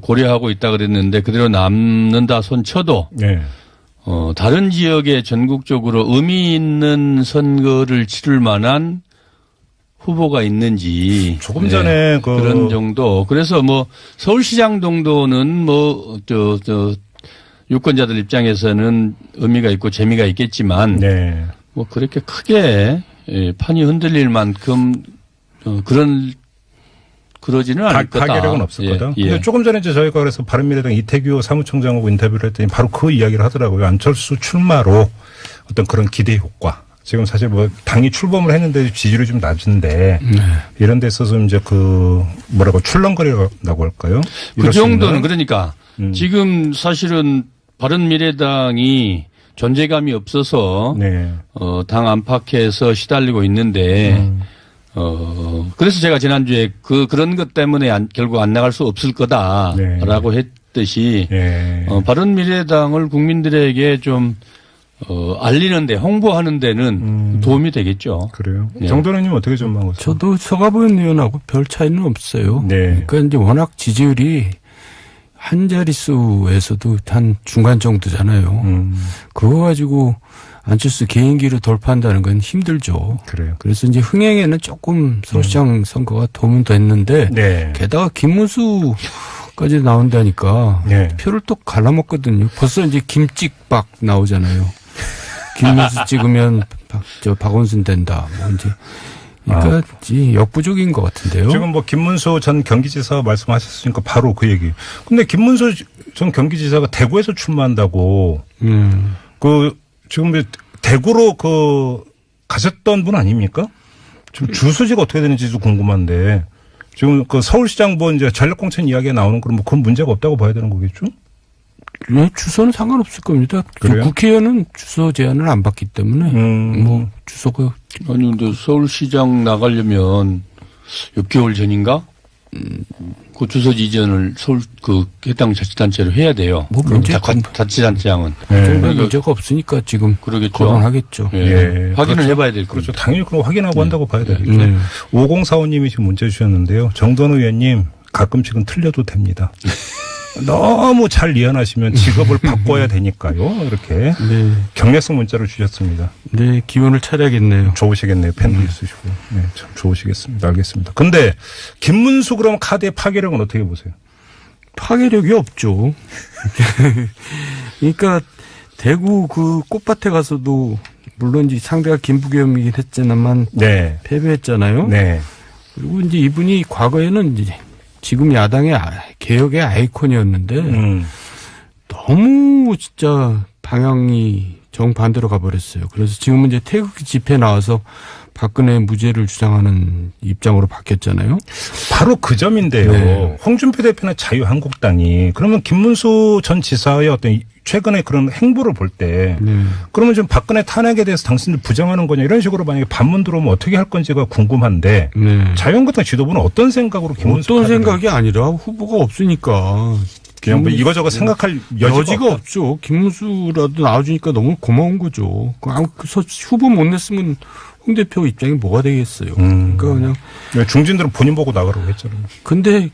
고려하고 있다 그랬는데 그대로 남는다 손 쳐도 네. 다른 지역에 전국적으로 의미 있는 선거를 치를 만한 후보가 있는지 조금 전에 그런 정도. 그래서 서울시장 정도는 유권자들 입장에서는 의미가 있고 재미가 있겠지만 네. 그렇게 크게 판이 흔들릴 만큼 그러지는 않을 거다. 파괴력은 없을 거다. 예. 근데 조금 전에 저희가 그래서 바른미래당 이태규 사무총장하고 인터뷰를 했더니 바로 그 이야기를 하더라고요. 안철수 출마로 어떤 그런 기대 효과. 지금 사실 당이 출범을 했는데 지지율이 좀 낮은데 이런 데 있어서 이제 출렁거리라고 할까요? 그 정도는 그러니까 지금 사실은 바른미래당이 존재감이 없어서 네. 당 안팎에서 시달리고 있는데 그래서 제가 지난주에 그런 것 때문에 결국 안 나갈 수 없을 거다라고 네. 했듯이 네. 바른미래당을 국민들에게 좀 알리는데 홍보하는 데는 도움이 되겠죠. 그래요. 네. 정도원 의원님 어떻게 전망하세요? 저도 서가번 의원하고 별 차이는 없어요. 네. 그러니까 이제 워낙 지지율이 한 자릿수에서도 한 중간 정도잖아요. 그거 가지고 안철수 개인기로 돌파한다는 건 힘들죠. 그래요. 그래서 이제 흥행에는 조금 서울시장 선거가 도움은 됐는데 네. 게다가 김문수까지 나온다니까 네. 표를 또 갈라먹거든요. 벌써 이제 김찍박 나오잖아요. 김문수 찍으면 박원순 된다. 이제 그러니까 역부족인 것 같은데요. 지금 뭐 김문수 전 경기지사 말씀하셨으니까 바로 그 얘기. 근데 김문수 전 경기지사가 대구에서 출마한다고. 지금 대구로 가셨던 분 아닙니까? 지금 주소지가 어떻게 되는지도 궁금한데. 지금 서울시장 이제 전력공천 이야기가 나오는 그런 그건 문제가 없다고 봐야 되는 거겠죠? 네, 주소는 상관없을 겁니다. 그래요? 국회의원은 주소 제한을 안 받기 때문에 주소가 아니 근데 서울시장 나가려면 6개월 전인가? 그 주소지 이전을 서울 해당 자치단체로 해야 돼요. 자치단체장은. 정도의 문제가 없으니까 지금 그러겠죠. 거론하겠죠. 확인을 그렇죠. 해봐야 될 거죠. 그렇죠. 당연히 그럼 확인하고 한다고 봐야 되겠죠. 5045님이 지금 문자 주셨는데요. 정don우 의원님 가끔씩은 틀려도 됩니다. 너무 잘 이해하시면 직업을 바꿔야 되니까요. 이렇게 경례성 문자를 주셨습니다. 네, 기운을 차려야겠네요. 좋으시겠네요. 팬도 있으시고. 네, 참 좋으시겠습니다. 알겠습니다. 근데 김문수 그럼 카드의 파괴력은 어떻게 보세요? 파괴력이 없죠. 그러니까 대구 꽃밭에 가서도 물론 이제 상대가 김부겸이긴 했지만 패배했잖아요. 네. 그리고 이제 이분이 과거에는 이제 지금 야당의 개혁의 아이콘이었는데 너무 진짜 방향이 정반대로 가버렸어요. 그래서 지금은 이제 태극기 집회에 나와서 박근혜 무죄를 주장하는 입장으로 바뀌었잖아요. 바로 그 점인데요. 홍준표 대표나 자유한국당이 그러면 김문수 전 지사의 어떤 최근에 그런 행보를 볼 때 그러면 좀 박근혜 탄핵에 대해서 당신들 부정하는 거냐 이런 식으로 만약에 반문 들어오면 어떻게 할 건지가 궁금한데 자유한국당 지도부는 어떤 생각으로 김문수 어떤 생각이 아니라 후보가 없으니까 그냥 뭐 이거저거 생각할 여지가 없죠. 김문수라도 나와주니까 너무 고마운 거죠. 후보 못 냈으면 홍 대표 입장이 뭐가 되겠어요. 그러니까 그냥 중진들은 본인 보고 나가라고 했잖아요. 근데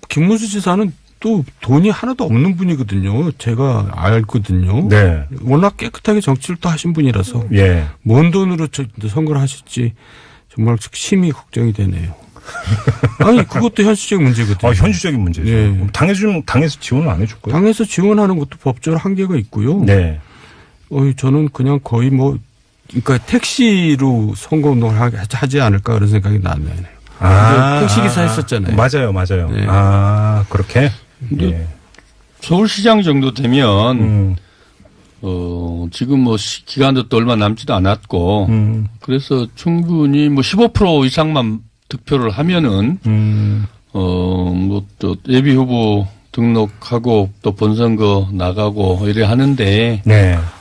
김문수 지사는 또 돈이 하나도 없는 분이거든요. 제가 알거든요. 네. 워낙 깨끗하게 정치를 또 하신 분이라서 예. 뭔 돈으로 선거를 하실지 정말 심히 걱정이 되네요. 아니 그것도 현실적인 문제거든요. 현실적인 문제죠. 네. 당에서 지원을 안 해줄 거예요? 당에서 지원하는 것도 법적으로 한계가 있고요. 네. 저는 그냥 거의 그러니까 택시로 선거운동을 하지 않을까 그런 생각이 나네요. 택시기사 했었잖아요. 맞아요. 네. 그렇게? 근데 서울시장 정도 되면 지금 기간도 또 얼마 남지도 않았고 그래서 충분히 15% 이상만 득표를 하면은 또 예비 후보 등록하고 또 본선거 나가고 이래 하는데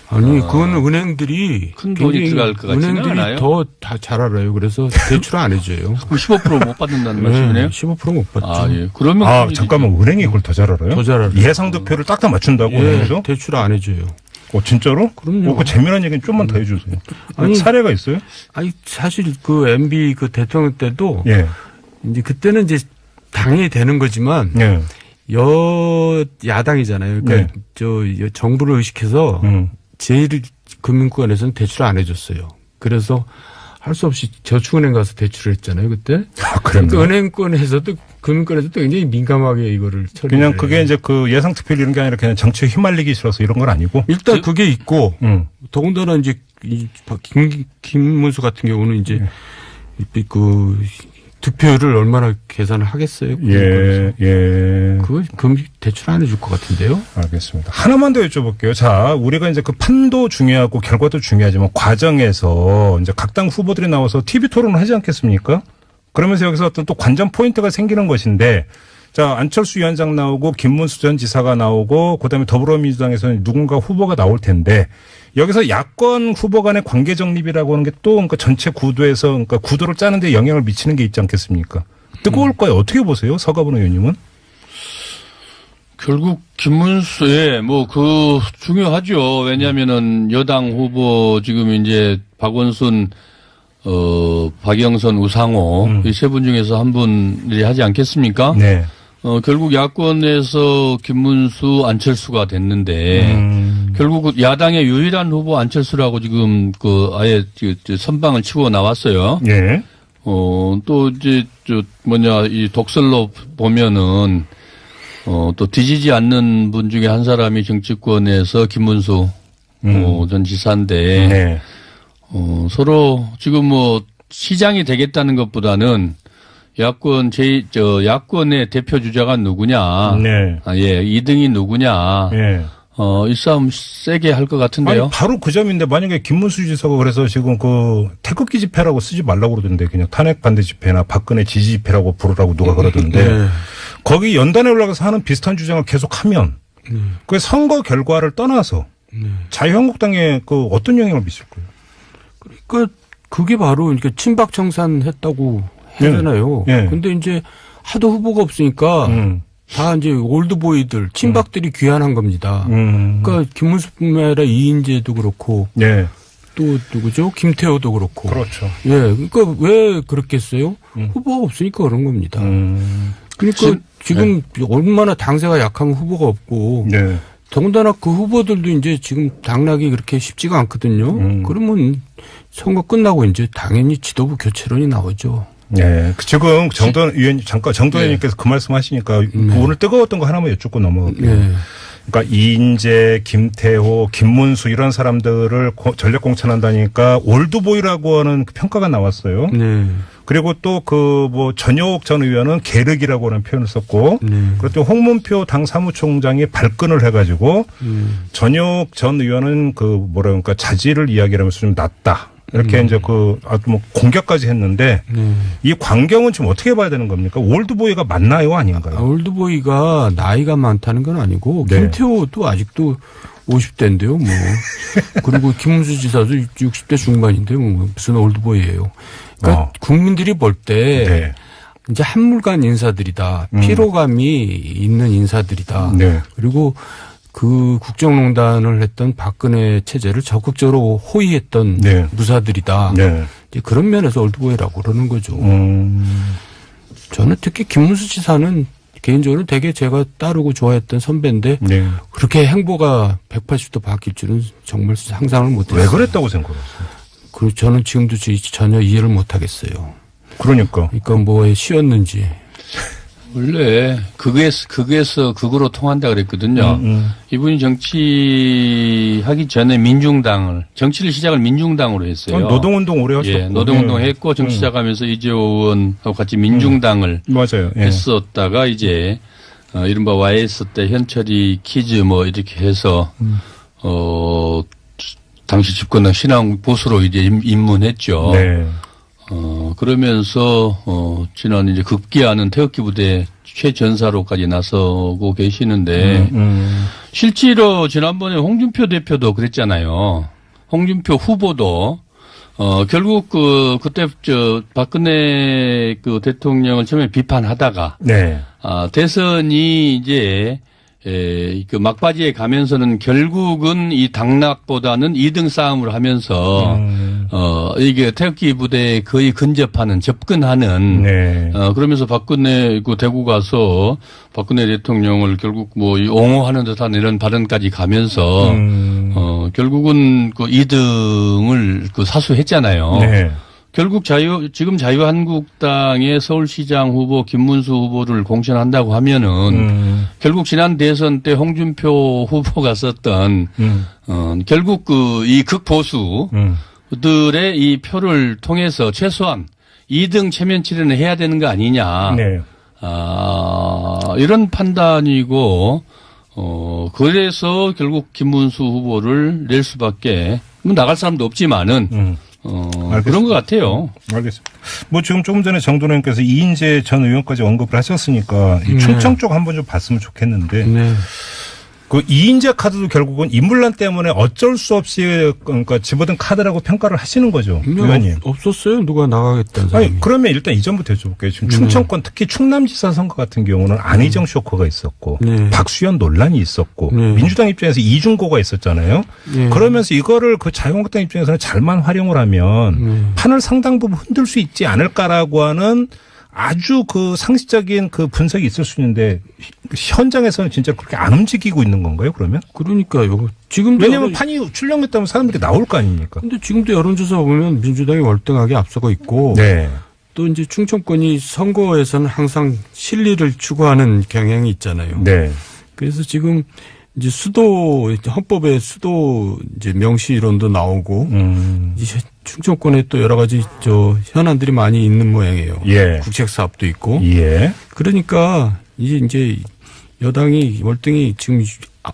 아니 그거는 은행들이 큰 돈이 들어갈 것 같지는 않아요. 은행들이 더 다 잘 알아요. 그래서 대출 안 해줘요. 15% 못 받는다는 말씀이네요. 15% 못 받죠. 예. 그러면 잠깐만 은행이 그걸 더 잘 알아요? 더 잘 알아요. 예상 득표를 딱딱 맞춘다고 은행에서? 대출 안 해줘요. 진짜로? 그럼요. 그 재미난 얘기는 좀만 더 해주세요. 사례가 있어요? 아니 사실 MB 대통령 때도 이제 그때는 이제 당연히 되는 거지만 야당이잖아요. 그러니까 정부를 의식해서 제1금융권에서는 대출을 안 해줬어요. 그래서 할 수 없이 저축은행 가서 대출을 했잖아요, 그때. 그러니까 은행권에서도 금융권에서도 굉장히 민감하게 이거를 처리해요. 그냥 그게 이제 예상 투표 이런 게 아니라 그냥 정치에 휘말리기 싫어서 이런 건 아니고. 일단 그게 있고 더군다나 이제 김문수 같은 경우는 이제 득표율을 얼마나 계산을 하겠어요? 그거 대출 안 해줄 것 같은데요? 알겠습니다. 하나만 더 여쭤볼게요. 자, 우리가 이제 판도 중요하고 결과도 중요하지만 과정에서 이제 각 당 후보들이 나와서 TV 토론을 하지 않겠습니까? 그러면서 여기서 어떤 또 관전 포인트가 생기는 것인데, 자, 안철수 위원장 나오고 김문수 전 지사가 나오고 그다음에 더불어민주당에서는 누군가 후보가 나올 텐데 여기서 야권 후보 간의 관계 정립이라고 하는 게 또 그러니까 전체 구도에서 구도를 짜는 데 영향을 미치는 게 있지 않겠습니까? 뜨거울 거예요. 어떻게 보세요? 서가분 의원님은? 결국 김문수의 중요하죠. 왜냐하면은 여당 후보 지금 이제 박원순, 박영선, 우상호 이 세 분 중에서 한 분이 하지 않겠습니까? 네. 결국 야권에서 김문수, 안철수가 됐는데 결국 야당의 유일한 후보 안철수라고 지금 아예 선방을 치고 나왔어요. 예. 또 이제 이 독설로 보면은 또 뒤지지 않는 분 중에 한 사람이 정치권에서 김문수 전 지사인데 서로 지금 시장이 되겠다는 것보다는 야권의 대표 주자가 누구냐. 네. 2등이 누구냐. 네. 이 싸움 세게 할 것 같은데요. 아니, 바로 그 점인데 만약에 김문수 지사가 그래서 지금 그 태극기 집회라고 쓰지 말라고 그러던데 그냥 탄핵 반대 집회나 박근혜 지지 집회라고 부르라고 누가 그러던데 네. 거기 연단에 올라가서 하는 비슷한 주장을 계속하면 그 선거 결과를 떠나서 자유한국당에 그 어떤 영향을 미칠 거예요? 그러니까 그게 바로 이렇게 친박 청산했다고 하잖아요. 네. 근데 이제 하도 후보가 없으니까 다 이제 올드보이들, 친박들이 귀환한 겁니다. 그러니까 김문수뿐만 아니라 이인재도 그렇고, 네. 또 누구죠? 김태호도 그렇고. 그렇죠. 예, 그러니까 왜 그렇겠어요? 후보가 없으니까 그런 겁니다. 그러니까 지금 얼마나 당세가 약한 후보가 없고, 네. 더군다나 그 후보들도 이제 지금 당락이 그렇게 쉽지가 않거든요. 그러면 선거 끝나고 이제 당연히 지도부 교체론이 나오죠. 네. 지금 정돈 의원님께서 그 말씀 하시니까 오늘 뜨거웠던 거 하나만 여쭙고 넘어갈게요. 네. 그러니까 이인재, 김태호, 김문수 이런 사람들을 전력 공천한다니까 올드보이라고 하는 평가가 나왔어요. 네. 그리고 또 그 뭐 전효옥 전 의원은 계륵이라고 하는 표현을 썼고, 그리고 또 홍문표 당 사무총장이 발끈을 해가지고 전효옥 전 의원은 그 뭐라 그러니까 자질을 이야기하면서 좀 낮다. 이렇게 이제 그 아주 뭐 공격까지 했는데 이 광경은 지금 어떻게 봐야 되는 겁니까? 올드보이가 맞나요, 아닌가요? 올드보이가 나이가 많다는 건 아니고 네. 김태호도 아직도 50대인데요, 뭐. 그리고 김문수 지사도 60대 중반인데요, 뭐 무슨 올드보이예요. 그러니까 국민들이 볼 때 네. 이제 한물간 인사들이다, 피로감이 있는 인사들이다. 네. 그리고 그 국정농단을 했던 박근혜 체제를 적극적으로 호위했던 네. 무사들이다. 네. 이제 그런 면에서 올드보이라고 그러는 거죠. 저는 특히 김문수 지사는 개인적으로 되게 제가 따르고 좋아했던 선배인데 네. 그렇게 행보가 180도 바뀔 줄은 정말 상상을 못했어요. 왜 그랬다고 생각하세요? 그리고 저는 지금도 전혀 이해를 못하겠어요. 그러니까 뭐에 쉬었는지. 원래 극에서 극으로 통한다 그랬거든요. 이분이 정치하기 전에 정치를 시작을 민중당으로 했어요. 노동운동 오래 하셨고. 예, 노동운동 했고 정치 시작하면서 이재호원하고 같이 민중당을 맞아요. 예. 했었다가 이제 이른바 YS 때 현철이 키즈 뭐 이렇게 해서 당시 집권당 신앙 보수로 이제 입문했죠. 네. 그러면서, 지난 이제 급기야는 태극기 부대 최전사로까지 나서고 계시는데, 실제로 지난번에 홍준표 대표도 그랬잖아요. 홍준표 후보도, 결국 그때 박근혜 대통령을 처음에 비판하다가, 네. 대선이 이제, 그 막바지에 가면서는 결국은 이 당락보다는 2등 싸움을 하면서 이게 태극기 부대에 거의 접근하는 네. 그러면서 박근혜 대구 가서 박근혜 대통령을 결국 뭐 옹호하는 듯한 이런 발언까지 가면서 결국은 그 2등을 사수했잖아요. 네. 결국 지금 자유한국당의 서울시장 후보 김문수 후보를 공천한다고 하면은 결국 지난 대선 때 홍준표 후보가 썼던 결국 이 극보수들의 이 표를 통해서 최소한 2등 체면 치레는 해야 되는 거 아니냐. 네. 이런 판단이고 그래서 결국 김문수 후보를 낼 수밖에 나갈 사람도 없지만은 그런 것 같아요. 알겠습니다. 뭐 지금 조금 전에 정돈 의원께서 이인재 전 의원까지 언급을 하셨으니까 이 충청 쪽 한번 좀 봤으면 좋겠는데 네. 그 이인재 카드도 결국은 인물난 때문에 어쩔 수 없이 그러니까 집어든 카드라고 평가를 하시는 거죠, 의원님. 없었어요. 누가 나가겠다는 사람이. 아니 그러면 일단 이 점부터 여쭤볼게요. 지금 충청권 특히 충남지사 선거 같은 경우는 안희정 쇼커가 있었고 박수현 논란이 있었고 민주당 입장에서 이중고가 있었잖아요. 그러면서 이거를 그 자유한국당 입장에서는 잘만 활용을 하면 판을 상당 부분 흔들 수 있지 않을까라고 하는 아주 그 상식적인 그 분석이 있을 수 있는데 현장에서는 진짜 그렇게 안 움직이고 있는 건가요, 그러면? 그러니까요. 지금도 왜냐하면 판이 출렁했다면 사람들이 나올 거 아닙니까? 근데 지금도 여론조사 보면 민주당이 월등하게 앞서고 있고 네. 또 이제 충청권이 선거에서는 항상 실리를 추구하는 경향이 있잖아요. 네. 그래서 지금 이제 헌법에 수도 이제 명시 이론도 나오고 이제 충청권에 또 여러 가지 현안들이 많이 있는 모양이에요. 예. 국책 사업도 있고. 예. 그러니까 이제 여당이 월등히 지금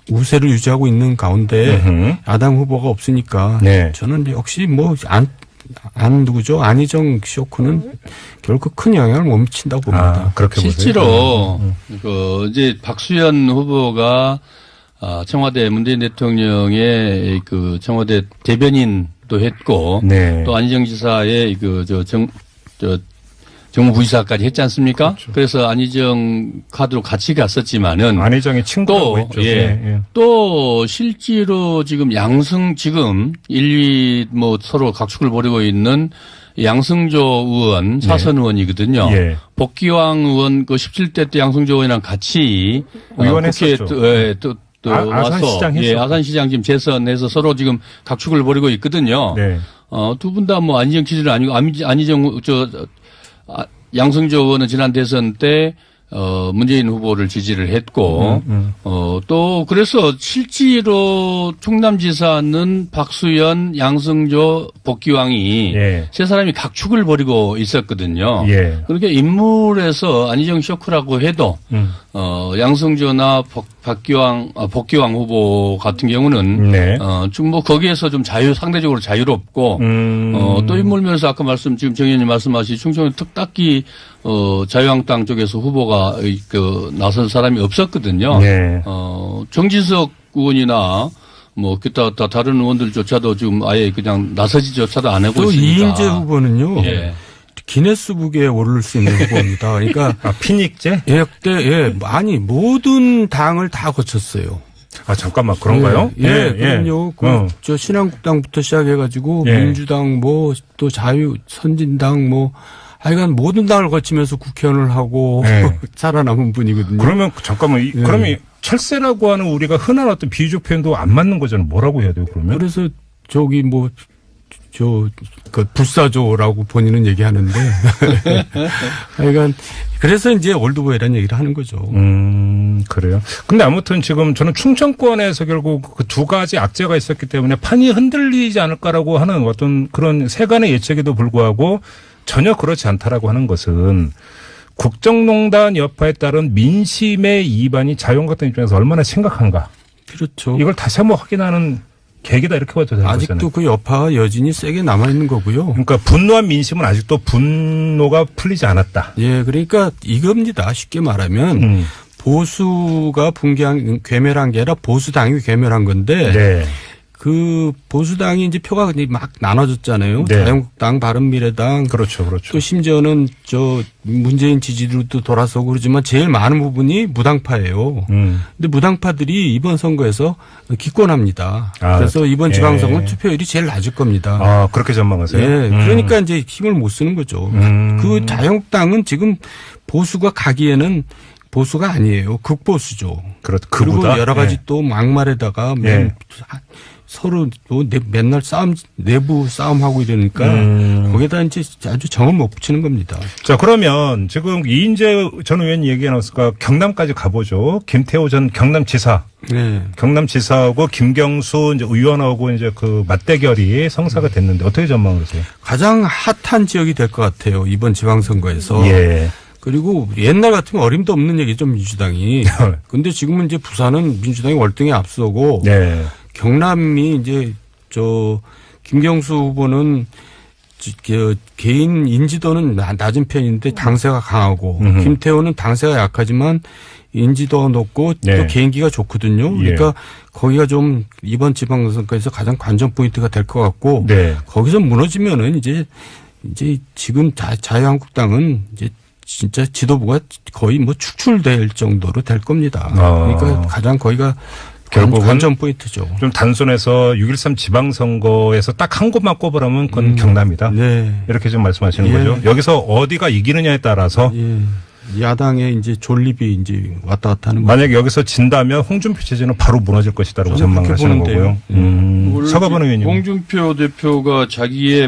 우세를 유지하고 있는 가운데 야당 후보가 없으니까 네. 저는 역시 누구죠? 안희정 쇼크는 결코 큰 영향을 못 미친다고 봅니다. 그렇게 실제로 이제 박수현 후보가 청와대 문재인 대통령의 그 청와대 대변인도 했고 네. 또 안희정 지사의 정무부지사까지 했지 않습니까? 그렇죠. 그래서 안희정 카드로 같이 갔었지만은 안희정의 친구라고 했죠. 또 실제로 지금 지금 1, 2 서로 각축을 벌이고 있는 양승조 의원 사선 의원이거든요. 예. 복귀왕 의원 그 17대 때 양승조 의원이랑 같이 의원했었죠. 또 와서 아산시장 지금 재선해서 서로 지금 각축을 벌이고 있거든요. 네. 두 분 다 안희정 지지는 아니고 안희정 양승조 의원은 지난 대선 때 문재인 후보를 지지를 했고 또 그래서 실제로 충남지사는 박수현, 양승조, 복귀왕이 세 사람이 각축을 벌이고 있었거든요. 그러니까 인물에서 안희정 쇼크라고 해도 양승조나 복귀왕 후보 같은 경우는 좀 거기에서 좀 상대적으로 자유롭고 또 인물면에서 아까 지금 정 의원님 말씀하신 충청도 특딱히 자유한국당 쪽에서 후보가 나설 사람이 없었거든요. 정진석 의원이나 기타 다른 의원들조차도 지금 아예 그냥 나서지조차도 안 하고 또 있으니까. 이인재 후보는요. 기네스북에 오를 수 있는 후보입니다. 그러니까 피닉제? 아니 모든 당을 다 거쳤어요. 잠깐만 그런가요? 그럼요. 신한국당부터 시작해가지고 민주당 또 선진당 하여간 모든 당을 거치면서 국회의원을 하고 살아남은 분이거든요. 그러면 잠깐만 그러면 철새라고 하는 우리가 흔한 어떤 비유적 표현도 안 맞는 거잖아요. 뭐라고 해야 돼요, 그러면? 그래서 불사조라고 본인은 얘기하는데. 하여간, 그래서 이제 올드보이라는 얘기를 하는 거죠. 그래요. 근데 아무튼 지금 저는 충청권에서 결국 그 두 가지 악재가 있었기 때문에 판이 흔들리지 않을까라고 하는 어떤 그런 세간의 예측에도 불구하고 전혀 그렇지 않다라고 하는 것은 국정농단 여파에 따른 민심의 이반이 자유한국당 입장에서 얼마나 심각한가. 그렇죠. 이걸 다시 한번 확인하는 계기다 이렇게 봐도 되는 아직도 거잖아요. 그 여파가 여진이 세게 남아있는 거고요. 그러니까 분노한 민심은 아직도 분노가 풀리지 않았다. 그러니까 이겁니다. 쉽게 말하면 보수가 괴멸한 게 아니라 보수당이 괴멸한 건데 그 보수당이 이제 표가 막 나눠졌잖아요. 자유한국당, 바른미래당. 그렇죠. 또 심지어는 문재인 지지율도 돌아서고 그러지만 제일 많은 부분이 무당파예요. 근데 무당파들이 이번 선거에서 기권합니다. 그래서 이번 지방선거 투표율이 제일 낮을 겁니다. 그렇게 전망하세요? 그러니까 이제 힘을 못 쓰는 거죠. 그 자유한국당은 지금 보수가 가기에는 보수가 아니에요. 극보수죠. 그리고 여러 가지 또 막말에다가 서로 또 맨날 내부 싸움하고 이러니까 거기다 이제 아주 정을 못 붙이는 겁니다. 자, 그러면 지금 이인재 전 의원이 얘기해 놨으니까 경남까지 가보죠. 김태호 전 경남지사. 경남지사하고 김경수 이제 의원하고 이제 그 맞대결이 성사가 됐는데 어떻게 전망을 하세요? 가장 핫한 지역이 될 것 같아요. 이번 지방선거에서. 그리고 옛날 같으면 어림도 없는 얘기죠, 민주당이. 근데 지금은 이제 부산은 민주당이 월등히 앞서고 경남이 이제 김경수 후보는 개인 인지도는 낮은 편인데 당세가 강하고 김태호는 당세가 약하지만 인지도가 높고 또 개인기가 좋거든요. 그러니까 거기가 좀 이번 지방선거에서 가장 관전 포인트가 될 것 같고 거기서 무너지면은 이제 지금 자유한국당은 이제 진짜 지도부가 거의 축출될 정도로 될 겁니다. 그러니까 가장 거기가 결국은 관전 포인트죠. 좀 단순해서 6.13 지방선거에서 딱 한 곳만 꼽으라면 그건 경남이다. 이렇게 좀 말씀하시는 거죠. 여기서 어디가 이기느냐에 따라서 야당의 이제 존립이 이제 왔다 갔다 하는 만약에 여기서 진다면 홍준표 체제는 바로 무너질 것이다라고 전망을 하시는 거고요. 서가번 의원님. 홍준표 대표가 자기의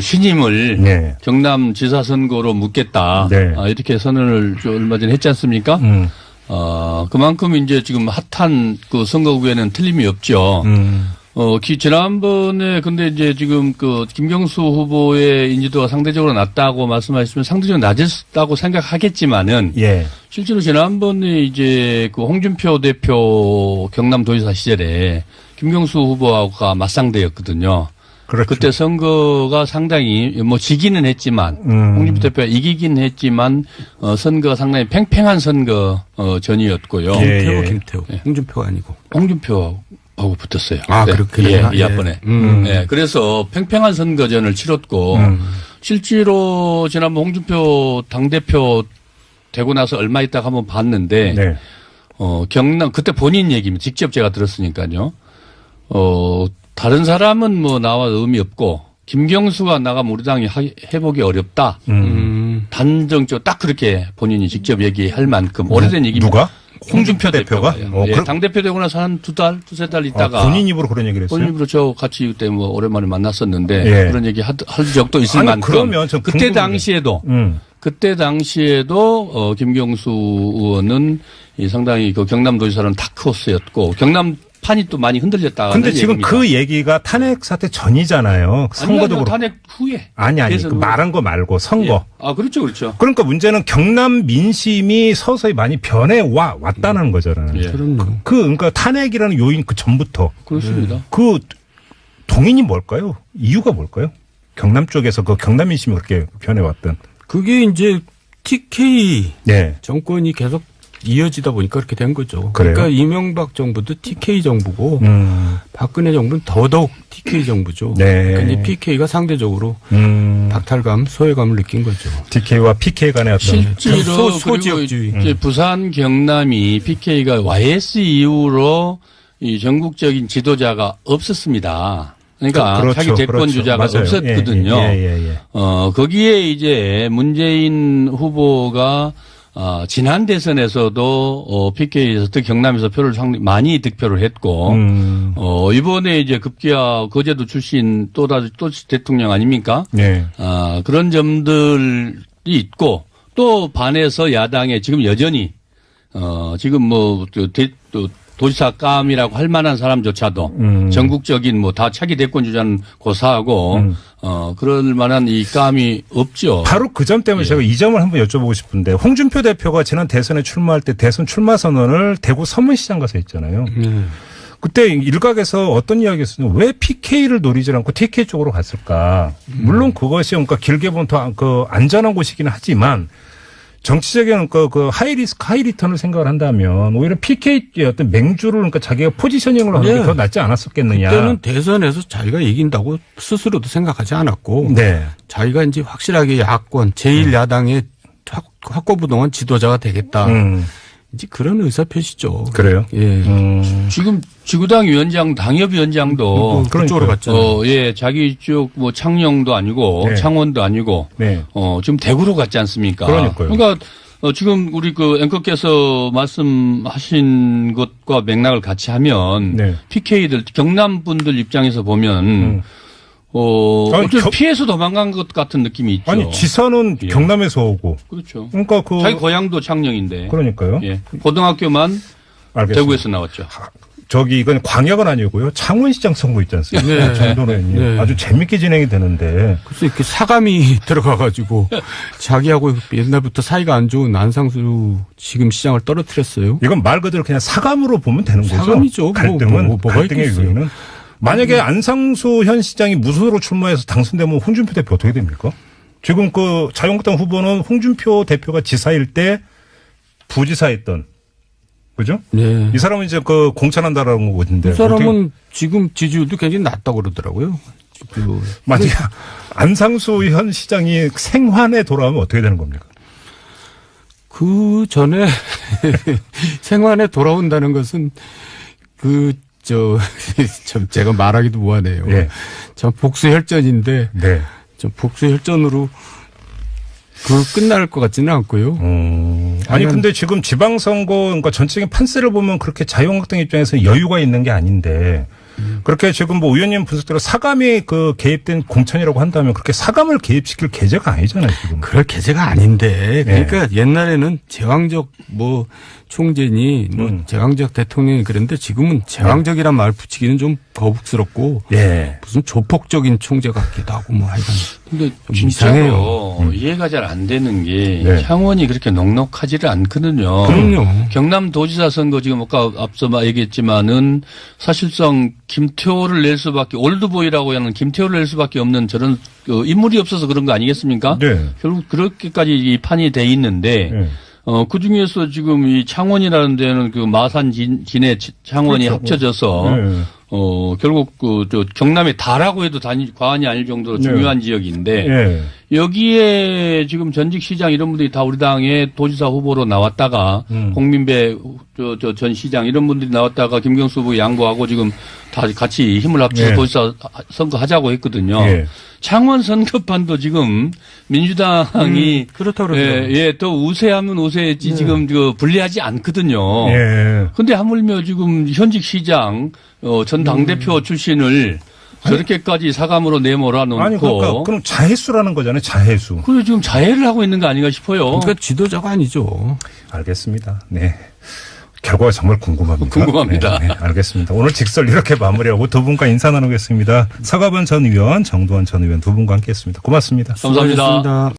신임을 경남지사 선거로 묻겠다. 이렇게 선언을 얼마 전에 했지 않습니까? 그만큼 이제 지금 핫한 그 선거구에는 틀림이 없죠. 지난번에 근데 이제 지금 김경수 후보의 인지도가 상대적으로 낮다고 말씀하시면 상대적으로 낮았다고 생각하겠지만은. 예. 실제로 지난번에 이제 홍준표 대표 경남도지사 시절에 김경수 후보가 맞상대였거든요. 그렇죠. 그때 선거가 상당히 지기는 했지만 홍준표 대표가 이기긴 했지만 선거가 상당히 팽팽한 선거 전이었고요. 김태호. 예. 홍준표가 아니고. 홍준표하고 붙었어요. 아, 그렇군요. 이 앞번에. 예. 그래서 팽팽한 선거전을 치렀고 실제로 지난번 홍준표 당대표 되고 나서 얼마 있다가 한번 봤는데 네. 경남 그때 본인 얘기입니다. 직접 제가 들었으니까요. 다른 사람은 나와 의미 없고 김경수가 나가면 우리 당이 해보기 어렵다. 단정적으로 딱 그렇게 본인이 직접 얘기할 만큼 오래된 얘기입니다. 누가? 홍준표 대표가. 그럼 당대표 되고 나서 한 두세 달 있다가. 본인 입으로 그런 얘기를 했어요? 본인 입으로 저 같이 그때 오랜만에 만났었는데. 예. 그런 얘기 할 적도 있을 만큼. 그러면 전 그때 당시에도 김경수 의원은 상당히 경남도지사는 다크호스였고 경남판이 또 많이 흔들렸다. 근데 지금 얘기입니다. 그 얘기가 탄핵 사태 전이잖아요. 선거도 그렇고. 탄핵 후에. 아니 말한 거 말고 선거. 예. 그렇죠. 그러니까 문제는 경남 민심이 서서히 많이 왔다는 거잖아요. 예. 그러니까 탄핵이라는 요인 그 전부터. 그렇습니다. 그 동인이 뭘까요? 이유가 뭘까요? 경남 쪽에서 경남 민심이 그렇게 변해왔던. 그게 이제 TK 네. 정권이 계속 이어지다 보니까 그렇게 된 거죠. 그래요? 그러니까 이명박 정부도 TK 정부고 박근혜 정부는 더더욱 TK 정부죠. 네. 그러니까 PK가 상대적으로 박탈감, 소외감을 느낀 거죠. TK와 PK 간의 어떤 실제로 소지역주의. 이제 부산, 경남이 PK가 YS 이후로 이 전국적인 지도자가 없었습니다. 그러니까 그렇죠, 자기 대권 주자가 없었거든요. 예. 거기에 이제 문재인 후보가 지난 대선에서도 PK에서 특히 경남에서 표를 상당히 많이 득표를 했고 이번에 이제 급기야 거제도 출신 또 대통령 아닙니까? 네. 그런 점들이 있고 또 반해서 야당에 지금 여전히 지금 도지사감이라고 할 만한 사람조차도 전국적인 다 차기 대권 주자는 고사하고 그럴 만한 이 감이 없죠. 바로 그 점 때문에 제가 이 점을 한번 여쭤보고 싶은데 홍준표 대표가 지난 대선에 출마할 때 대선 출마 선언을 대구 서문시장 가서 했잖아요. 그때 일각에서 어떤 이야기였어요? 왜 PK를 노리지 않고 TK 쪽으로 갔을까? 물론 그것이 그러니까 길게 보면 더 안전한 곳이긴 하지만 정치적인 하이리스크 하이리턴을 생각을 한다면 오히려 PK의 어떤 맹주를 그러니까 자기가 포지셔닝을 하는 게 더 낫지 않았었겠느냐. 그때는 대선에서 자기가 이긴다고 스스로도 생각하지 않았고 네. 자기가 이제 확실하게 야권 제1야당의 확고부동한 지도자가 되겠다. 이제 그런 의사표시죠. 그래요? 예. 지금 지구당 위원장, 당협위원장도 그쪽으로 갔잖아요. 자기 쪽 창녕도 아니고 네. 창원도 아니고 네. 지금 대구로 갔지 않습니까? 그러니까요. 그러니까 지금 우리 앵커께서 말씀하신 것과 맥락을 같이 하면 네. PK들 경남 분들 입장에서 보면 피해서 도망간 것 같은 느낌이 있죠. 아니 지사는 경남에서 오고. 그렇죠. 그러니까 자기 고향도 창녕인데. 그러니까요. 예. 고등학교만 알겠습니다. 대구에서 나왔죠. 이건 광역은 아니고요. 창원시장 선거 있지 않습니까? 네. 정도는 네. 아주 재밌게 진행이 되는데. 그래서 이렇게 사감이 들어가가지고 자기하고 옛날부터 사이가 안 좋은 안상수 지금 시장을 떨어뜨렸어요. 이건 말 그대로 그냥 사감으로 보면 되는 거죠. 사감이죠. 뭐가 갈등의 있겠어요. 요인은. 만약에 안상수 현 시장이 무소속으로 출마해서 당선되면 홍준표 대표 어떻게 됩니까? 지금 자유한국당 후보는 홍준표 대표가 지사일 때 부지사했던 그죠? 네. 이 사람은 이제 공천한다라는 거거든요. 그 사람은 지금 지지율도 굉장히 낮다고 그러더라고요. 만약에 안상수 현 시장이 생환에 돌아오면 어떻게 되는 겁니까? 그 전에 생환에 돌아온다는 것은 참 제가 말하기도 뭐하네요. 네. 참 복수혈전인데 네. 좀 복수혈전으로 끝날 것 같지는 않고요. 아니 근데 지금 지방선거 그러니까 전체적인 판세를 보면 그렇게 자유한국당 입장에서 여유가 있는 게 아닌데 그렇게 지금 의원님 분석대로 사감이 개입된 공천이라고 한다면 그렇게 사감을 개입시킬 계제가 아니잖아요 지금. 그럴 계제가 아닌데 그러니까 옛날에는 제왕적 총재니 뭐 제왕적 대통령이 그랬는데 지금은 제왕적이란 말 붙이기는 좀 거북스럽고 예. 무슨 조폭적인 총재 같기도 하고 뭐 하여간 근데 좀 진짜로 이상해요. 이해가 잘 안 되는 게 네. 창원이 그렇게 넉넉하지를 않거든요. 그럼요. 경남도지사 선거 지금 아까 앞서 얘기했지만은 사실상 김태호를 낼 수밖에 올드보이라고 하는 김태호를 낼 수밖에 없는 저런 인물이 없어서 그런 거 아니겠습니까? 네. 결국 그렇게까지 이 판이 돼 있는데 네. 그 중에서 지금 이 창원이라는 데는 그 마산 진해 창원이 그렇죠. 합쳐져서 네. 결국 저 경남의 다라고 해도 과언이 아닐 정도로 중요한 지역인데 예. 여기에 지금 전직 시장 이런 분들이 다 우리 당의 도지사 후보로 나왔다가 공민배 전 시장 이런 분들이 나왔다가 김경수 후보 양보하고 지금 다 같이 힘을 합쳐서 예. 도지사 선거 하자고 했거든요. 예. 창원 선거판도 지금 민주당이 그렇다고 그러더라고요. 더 우세하면 우세했지 지금 불리하지 않거든요. 예. 근데 하물며 지금 현직 시장 전 당대표 출신을 저렇게까지 사감으로 내몰아 놓고 아니 그러니까 그럼 자해수라는 거잖아요. 자해수. 그래 지금 자해를 하고 있는 거 아닌가 싶어요. 그러니까 지도자가 아니죠. 알겠습니다. 네. 결과가 정말 궁금합니다. 궁금합니다. 네, 네, 알겠습니다. 오늘 직설 이렇게 마무리하고 두 분과 인사 나누겠습니다. 서가번 전 의원, 정두환 전 의원 두 분과 함께했습니다. 고맙습니다. 감사합니다. 수고하셨습니다.